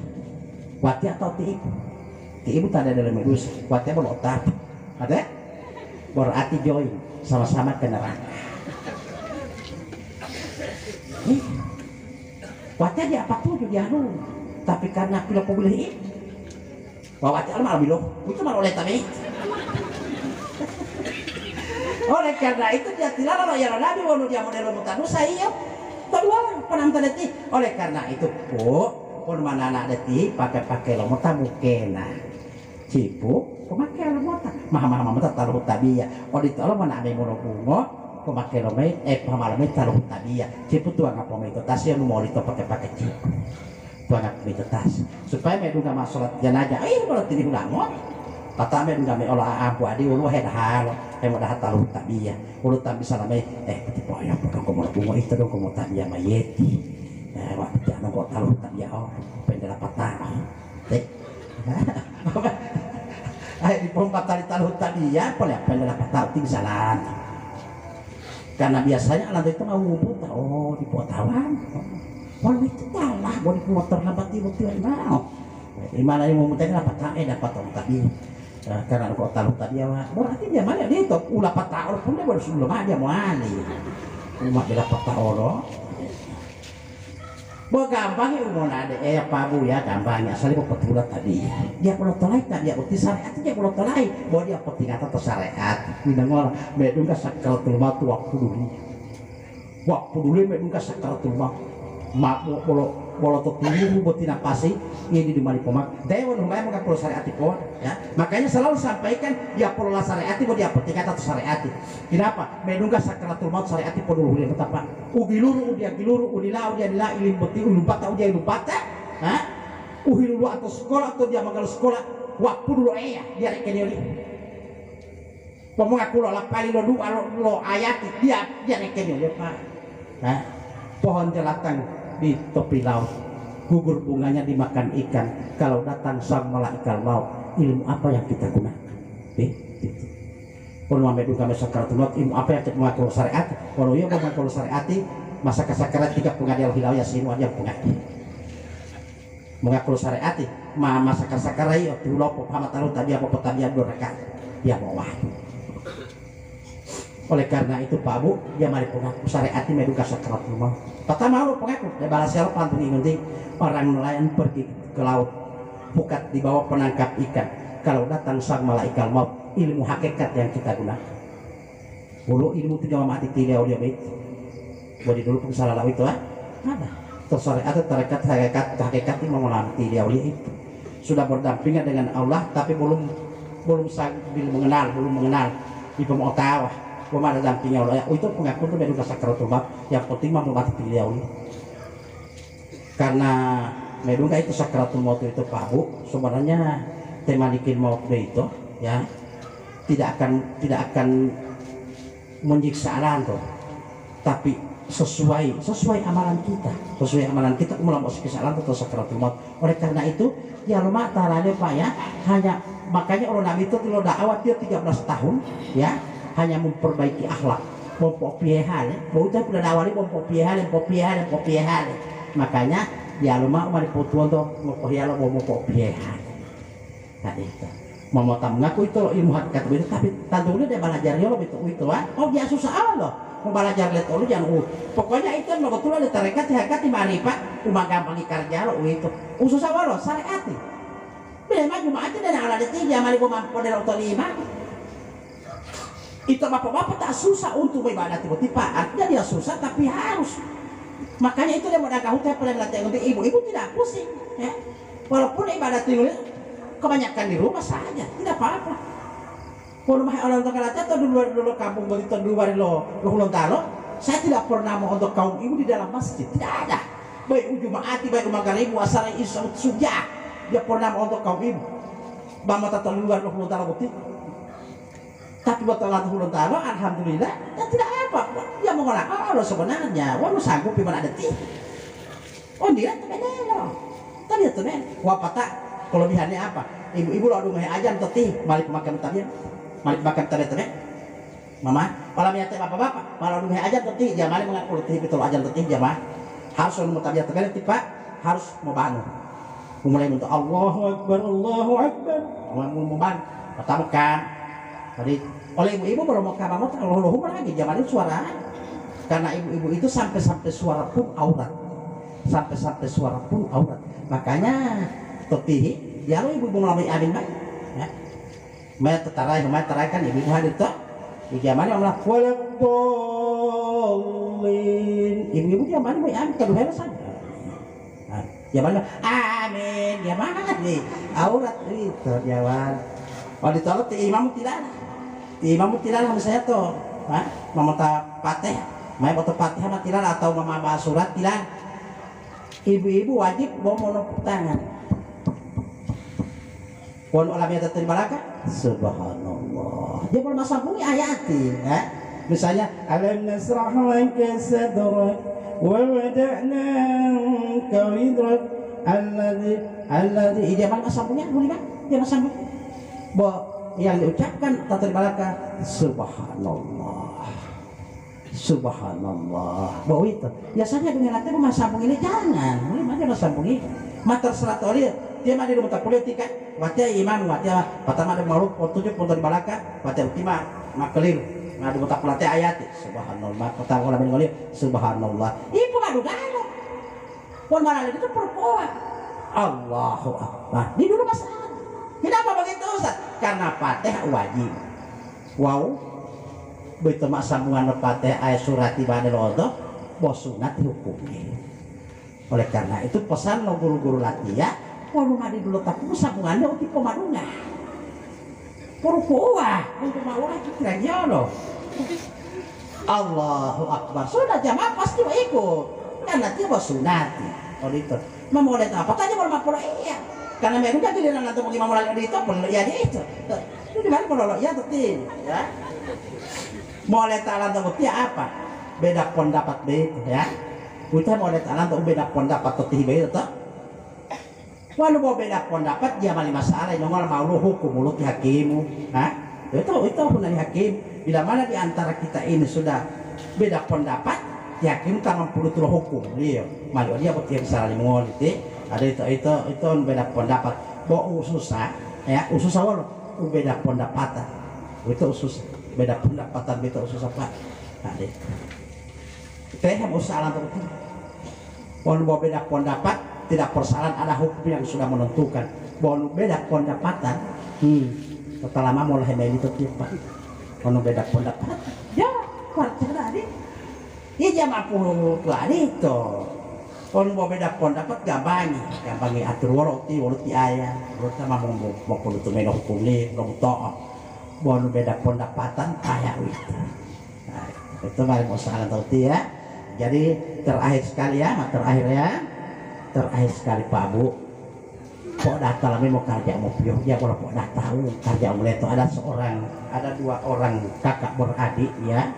Wati atau ti ibu tak ada dalam medusa. Wati belum tak. Ada? Berarti join sama-sama ke neraka. Wajah dia apa tuh dia anu, tapi karena pilih pilih ini, bahwa wajah malah bilang, itu malah oleh kami. Oleh karena itu dia tidak lalu ya Nabi walau dia model mutanu saya, kedua penampilan itu. Oleh karena itu pun mana anak deti pakai lomutan mukena, cipu, pemakai lomutan, mama taruh tabiya. Oh ditolong mana ada yang mau pemakai lomai, pemalamai taruh tabiya. Cipu tuang apa itu tas yang mau itu pakai cipu, tuang apa itu tas. Supaya medunga masalah jenazah, kalau tidak ulama, kata medunga me olah abu adi ulu hal, mau dah taruh tabiya. Ulu tak bisa lamai, tipe ayam potong komo bunga itu dong komo tabiya mayeti. Waktu jangan kau taruh tabiya oh, pendela patah. Di pompa tali taruh tabiya, boleh pendela patah tinggalan. Karena biasanya anak itu mau ngubut, oh di potawan, kalau itu kalah, boleh motor lambat di motor mau. Gimana yang mau muter dapat dapat tadi. Karena kau tahu tadi ya, berarti dia mana dia itu ulah patah pun dia baru sebelum aja mau ali. Cuma dia dapat tahu Bo gampang ya umum ada Pak Bu ya gampangnya asal mau petulat tadi dia perlu tolai tak dia uti syariat dia perlu tolai bahwa dia penting atau syariat minangol medung ka sakaratul maut waktu dulu medung ka sakaratul maut mak bolo tunggu betina pasti ini di mari pomak dewa nu maya maka syariat itu ya makanya selalu sampaikan dia perlu syariat bahwa dia penting atau syariat kenapa medung ka sakaratul maut syariat itu dulu dia betapa ugiluru dia giluru udila ilim beti ulupata udia ulupata ha uhilulu atau sekolah atau dia magal sekolah waktu dulu dia rek ini pemengaku lo lapali lo dua lo ayat dia rek ini Pak ha pohon jelatang di tepi laut gugur bunganya dimakan ikan kalau datang sang malaikat maut ilmu apa yang kita gunakan pun mamedu kami sakaratul maut ilmu apa yang kita mengatur syariat kalau ia mengatur syariat masa kesakaran tiga pengadil hilayah sinu aja pengadi mengatur syariat masa kesakaran itu tulopo pamatalu tadi apa petani yang berdekat dia bawah oleh karena itu Pak Bu dia mari pengaku syariat ini medu kasakaratul maut pertama lu pengaku dia balas siapa pantun ingeting orang nelayan pergi ke laut pukat di bawah penangkap ikan kalau datang sang malaikat maut ilmu hakikat yang kita gunakan dulu ilmu itu jangan mati tidak dia baik buat dulu pun salah laut itu ada terus syariat tarekat hakikat ini memelanti dia itu sudah berdampingan dengan Allah tapi belum sambil mengenal di pemotawah belum ada dampingnya Allah itu pengaku itu dari sakaratul maut yang penting mah mati beliau karena medungka itu sakaratul maut itu Pak Bu sebenarnya tema dikin maut itu ya tidak akan menyiksa tuh tapi sesuai amalan kita melakukan kesalahan atau sakaratul maut oleh karena itu ya rumah taranya Pak ya hanya makanya orang Nabi itu kalau dakwah dia 13 tahun ya hanya memperbaiki akhlak, mempopiehal, mau kita sudah awalnya mempopiehal, makanya dia rumah umar putuan tuh mempopiehal, tadi itu, mau mengaku itu ilmu hakikat itu, tapi tentunya dia belajar ya itu, oh dia susah loh, mau belajar lihat lu jangan pokoknya itu mau betul ada tarekat hakikat di mana Pak, cuma gampang dikerja lo itu, susah loh syariat, beda mah cuma aja dan ala detik dia mari mau mampu dari otorima. Itu bapak-bapak tak susah untuk beribadah tiba-tiba, artinya dia susah tapi harus. Makanya itu dia mau dagang hutan pada melatih untuk ibu-ibu tidak pusing ya. Walaupun ibadah itu kebanyakan di rumah saja tidak apa-apa. Kalau orang tua latih atau dulu kampung begitu dulu lo Gorontalo, saya tidak pernah mau untuk kaum ibu di dalam masjid, tidak ada. Baik Jumat, baik maghrib, asar, isya, subuh, dia pernah mau untuk kaum ibu. Bama tata luar Gorontalo bukti. Tapi buat orang Gorontalo, alhamdulillah, ya tidak apa. Dia mau ngolak Allah sebenarnya, walau sanggup di mana ada ti. Oh dia tuh beda loh. Tapi itu nih, wah patah. Kelebihannya apa? Ibu-ibu lo aduh aja teti, balik makan tadi, balik makan tadi tuh Mama, kalau miate bapak-bapak, malah aduh aja teti, jangan mengaku teti betul aja teti jamaah. Harus mau tabiat tadi tiba, harus mau bangun. Mulai untuk Allahu Akbar, Allahu Akbar. Mau bangun. Pertama kan, tadi oleh ibu-ibu baru mau kamar mau terlalu lagi zaman itu suara. Karena ibu-ibu itu sampai suara pun aurat, sampai suara pun aurat. Makanya teti, ya lo ibu melalui adin mah, ya. Maya terai kan ibu hadir tuh. Di zaman yang malah walaupun ibu-ibu zaman mau amin kedua hari saja. Zaman amin, zaman nih aurat itu jawan. Kalau ditolak ti imam tidak ada. Ti imam tidak ada misalnya tuh, mama pateh, maya foto pateh sama tidak atau mama bawa surat tidak. Ibu-ibu wajib bawa monopuk tangan. Wan alamnya terbaraka, subhanallah. Dia boleh masabungi ayatin, ya. Misalnya alam nasrah laka sadrak wa wada'na ka widrak alladhi dia boleh masabungi boleh kan? Dia masabungi. Bahwa yang diucapkan tak terbaraka, subhanallah. Subhanallah. Bahwa itu biasanya dengan nanti masabung ini jangan, boleh mana masabungi. Mater seratori dia mah di rumah politik kan. Baca imam, baca pertama ada malu, tujuh pun dari balaka, baca ultima, makelir, ngadu botak pelatih ayat, subhanallah, pertama orang mengolir, subhanallah. Ibu ngadu galau, pun mana itu perempuan, Allahu Akbar. Di dulu masalah. Kenapa begitu Ustaz? Karena pateh wajib. Wow, begitu mak sambungan pateh ayat surat ibadah rodo, bos sunat hukumnya. Oleh karena itu pesan lo guru-guru latihan. Kalau ngadi dulu tapi sambungannya untuk pemadungan. Perempuan untuk mau lagi kira loh. Allahu Akbar. Sudah jamaah pasti mau ikut. Kan nanti mau sunati. Kalau itu, mau boleh apa? Tanya mau mau iya. Karena mereka jadi nanti mau gimana mulai itu boleh ya itu. Itu di mana kalau ya tetin, ya. Boleh taala terbukti apa? Beda pendapat beda, ya. Kita boleh taala untuk beda pendapat tetin beda tuh. Walau mau beda pendapat dia malah masalah nomor mau lu hukum mulut hakimu, itu pun dari hakim. Bila mana di antara kita ini sudah beda pendapat, hakim tak mampu turun hukum dia, malu dia berarti salah limon itu. Ada itu beda pendapat. Bahwa ususah, ya usus awal beda pendapatan, itu usus beda pendapatan beda usus apa? Ada. Kita mau salah atau tidak? Walau beda pendapat. Tidak persoalan ada hukum yang sudah menentukan bahwa beda pendapatan setelah lama mulai dari itu tiap kalau beda pendapat ya parcela adik ya jam apa itu kalau beda pendapat gampang atur walau ayah sama mau itu main hukum nih mau toh bahwa beda pendapatan ayah itu paling masalah tahu ya. Jadi terakhir sekali ya terakhir sekali Pak Bu, kok datang lagi mau kerja mau pion ya kalau kok dah tahu kerja mulai itu ada dua orang kakak beradik ya,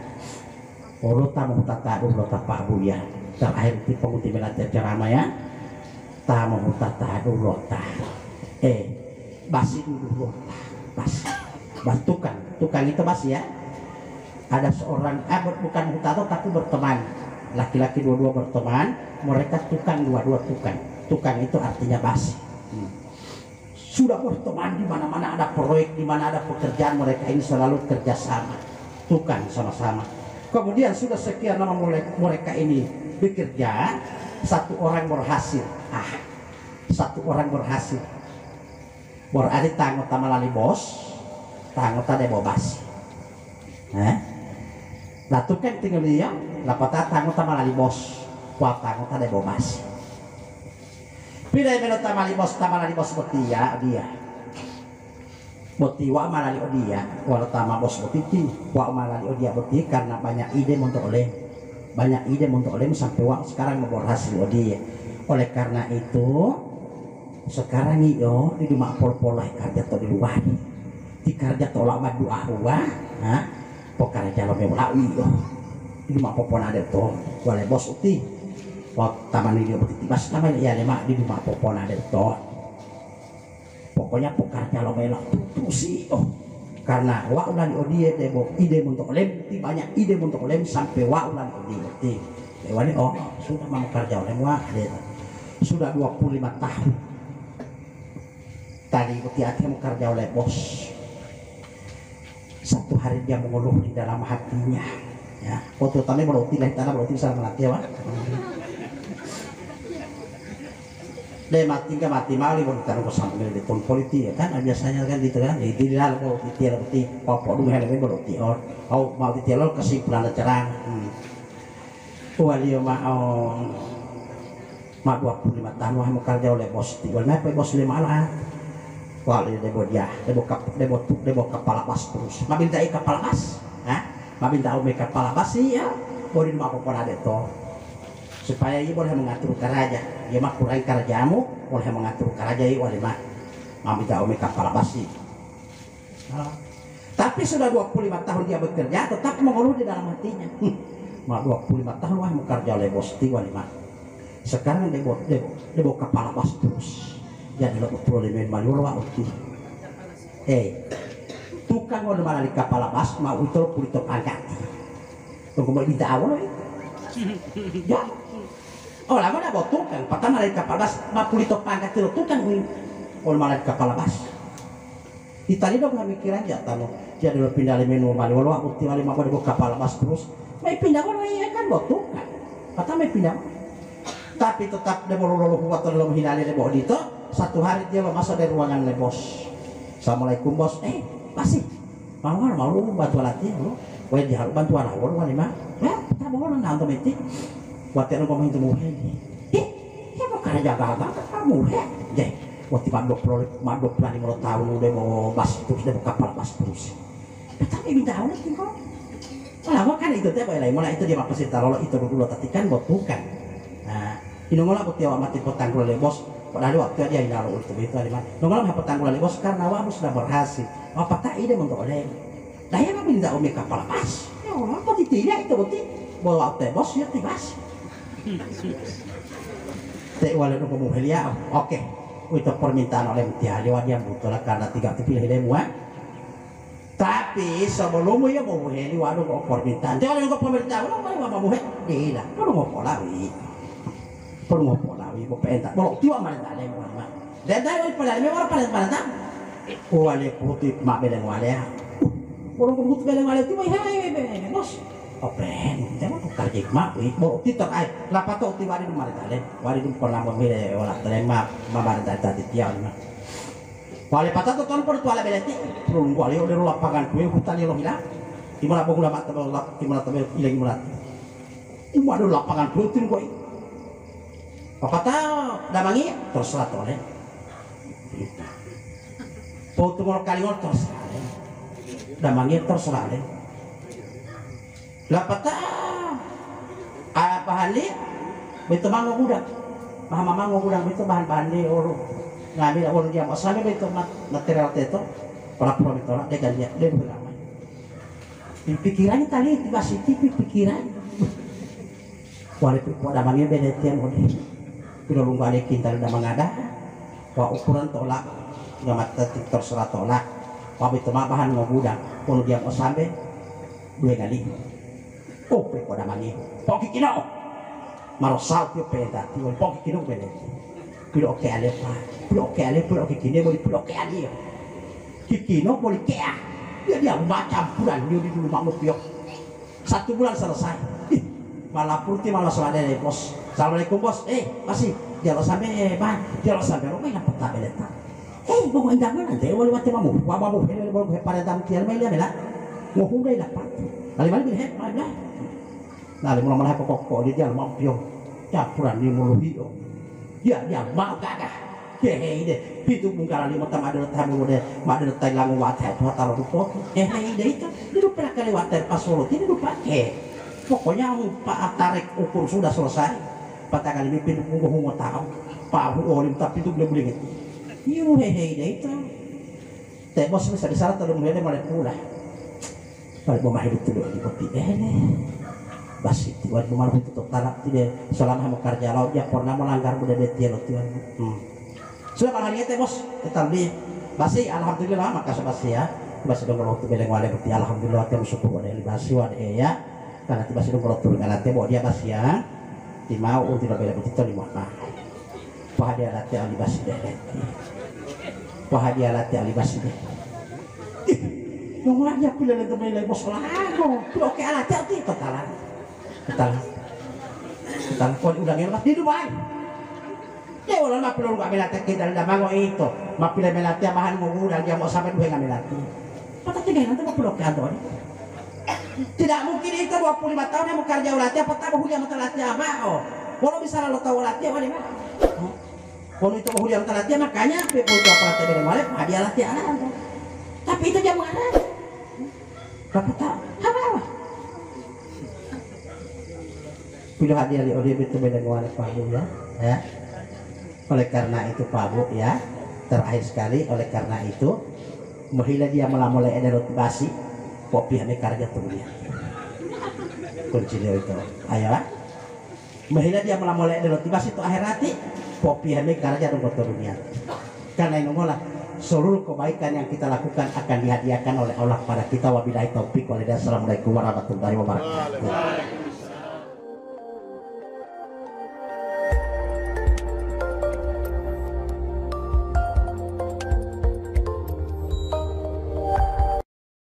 urut tamu tata urut Pak Bu ya, terakhir di penguti melatih ceramah ya, tamu tata urut basi dulu bas tukang itu basi ya, ada seorang bukan hutato tapi berteman. Laki-laki dua-dua berteman, mereka tukang dua-dua tukang itu artinya basi. Sudah berteman di mana-mana ada proyek, di mana ada pekerjaan mereka ini selalu kerjasama, tukang sama-sama. Kemudian sudah sekian lama mereka ini bekerja, satu orang berhasil. Berarti tanggota malali bos, tanggota debo basi. Latu kan tinggal dia lapata tango tamalali bos kuat tango tade bomas pilih menurut tamalali bos betia dia boti wa malali dia walau tama bos boti wa malali dia boti karena banyak ide untuk oleh sampai wa sekarang memberhasil dia oleh karena itu sekarang iyo di rumah pol-pol kerja atau di luar di kerja tolak madu ahwa pokarja lo meulawi yo di rumah popon ada to wale bos uti waktu taman dia beti tibas taman ya lema di rumah popon ada to pokoknya pokarja lo melok tusi karena wa ulan odie debo ide untuk lem ti banyak ide untuk lem sampai wa ulan odie ti lewani sudah mau kerja oleh wa sudah 25 tahun tadi uti akhir mau kerja oleh bos satu hari dia mengeluh di dalam hatinya ya foto tadi berarti lah tanah berarti bisa melatih ya dia mati mali pun taruh sambil di tahun politik ya kan biasanya kan gitu kan di dalam politik dia berarti pokok dulu helmnya berarti mau di dalam kesimpulan cerang wali mau 25 tahun mau kerja oleh bos tinggal naik bos 5 lah wali debo kepala bas terus mabintai kepala bas mabintai kepala bas sih ya boleh mau apa ada to supaya ia boleh mengatur karaja ia mah kurang karajamu boleh mengatur karaja ia wali mah mabintai kepala bas sih tapi sudah 25 tahun dia bekerja tetap mengeluh di dalam hatinya 25 tahun wah mau kerja oleh bos ti wali mah sekarang debo kepala bas terus jadi lo problemain malu lo waktu tukang mau malali kepala bas mau itu pulito pangkat tunggu mau minta awal ya lama dah bawa tukang pertama malali kepala bas mau pulito pangkat itu tukang mau malali kepala bas di tadi dong nggak mikiran ya tano jadi lo pindah di menu malu lo waktu wali mau bawa kepala bas terus mau pindah lo ya kan bawa tukang pertama pindah tapi tetap dia mau lo buat lo menghindari dia bawa itu satu hari dia masuk dari ruangan le bos assalamualaikum bos masih mau bantu latih lo wae dia harus bantu anak lo lima ya tak boleh nonton itu buat yang ngomong itu muhe mau kerja jaga kamu deh waktu madok pelani mau tahu udah mau bas terus dia mau kapal bas terus tapi minta awal sih kok lama kan itu teh boleh mulai itu dia apa sih taruh itu dulu tatikan buat bukan nah ini ngolah buat dia mati potang le bos lalu waktu dia inaruh itu ada mana nongol apa tanggulan bos karena wabu sudah berhasil apa tak ide untuk oleh daya nggak minta umi kapal pas ya apa tidak itu berarti bawa teh bos ya tibas teh walau nunggu muhelia oke itu permintaan oleh mutiari dia butuh lah karena tiga terpilih dia muat tapi sebelum ya mau muheli waduh kok permintaan jangan nunggu permintaan lo mau muheli tidak lo mau polawi perlu polawi mau pentak bolok tiwa mana tak ada mana dan dah oleh pada orang pada tak wale putih mak beleng wale orang putih beleng wale tiwa hai bos open jangan tukar jik mak bolok titok ay lapa tu tiwa di mana tak ada wale di pernah memilih olah terima mama tak tadi tiang mah wale patah tu tahun per tuala beleti perlu wale oleh lapangan kue hutan yang lo hilang di mana bogula mak di mana tabel hilang mana waduh lapangan kue tin kue apa tahu damangi terserah oleh foto mau kali terserah damangi terserah deh lapata apa hali betul mango gudang mango gudang itu bahan di orang ngambil orang dia masalah itu material itu pura-pura itu orang dia berlama pikirannya tadi tiba tipi pikiran walaupun damangi beda tiang udah bila lu balikin tadi udah mengada wah ukuran tolak nggak mata terserah tolak wah itu mah bahan ngogudang kalau dia mau sampai 2 kali pada mani poki kino marosal tiap peda tiap poki kino peda pilo oke ale pilo oke kini boleh pilo oke ale kino boleh kea dia macam bulan dia di rumah mupiok 1 bulan selesai malah putih malah selada deh bos assalamualaikum bos masih dia lo sampai dia lo sampai lo main apa tak beleta mau indah mana nanti walau mati mamu wabamu walau pada dam tiar main dia bela ngohulay dapat alimali bilhet mana nali mula malah pokok dia jalan mampio capuran di muluhio ya mau kagak hehe deh itu bungkaran lima tam ada tamu deh ada Thailand water taruh rupo hehe deh itu lu pernah kali water pas Solo ini lu pakai pokoknya pak tarik ukur sudah selesai patah kali mipin mau tahu pak olim tapi itu belum boleh gitu iu hehe deh itu teh bos bisa disyarat terus mulai mulai pulang balik mau hidup dulu di kopi basi buat mau itu talak tidak selama mau kerja laut ya pernah melanggar udah dia lo tuan sudah hari teh bos tetap di basi alhamdulillah makasih basi ya basi dong kalau waktu beleng wale berarti alhamdulillah teh bersyukur ada basi wade ya karena tiba dong kalau turun karena teh bawa dia basi ya di mau tidak bela begitu lima mah pahadia latih ali basi deh pahadia latih ali basi deh yang aja pilih itu milih bos lago oke alat itu totalan kau udah ngelak di Dubai ya ulah mah perlu nggak melatih kita dalam bango itu mah pilih melatih bahan mengurang dia mau sampai dua nggak melatih patah tiga nanti mau pulau kantor tidak mungkin itu 25 tahun yang mau kerja ulatih apa tahu hujan mau terlatih apa kalau bisa lo tahu ulatih apa mana kalau itu mau hujan terlatih makanya people itu apa latih dari mana hadiah latih anak tapi itu jam mana berapa tahu apa pilih hadiah di ODB itu beda dengan Pak Bu ya. Oleh karena itu Pak Bu ya terakhir sekali oleh karena itu mahila dia melamulai edarot basi kopi hame karja tuh dia kunci dia itu ayo mahila dia melamulai edarot basi itu akhir hati kopi hame karja tuh dunia karena ini ngolah seluruh kebaikan yang kita lakukan akan dihadiahkan oleh Allah pada kita wabillahi taufik walhidayah. Assalamualaikum warahmatullahi wabarakatuh.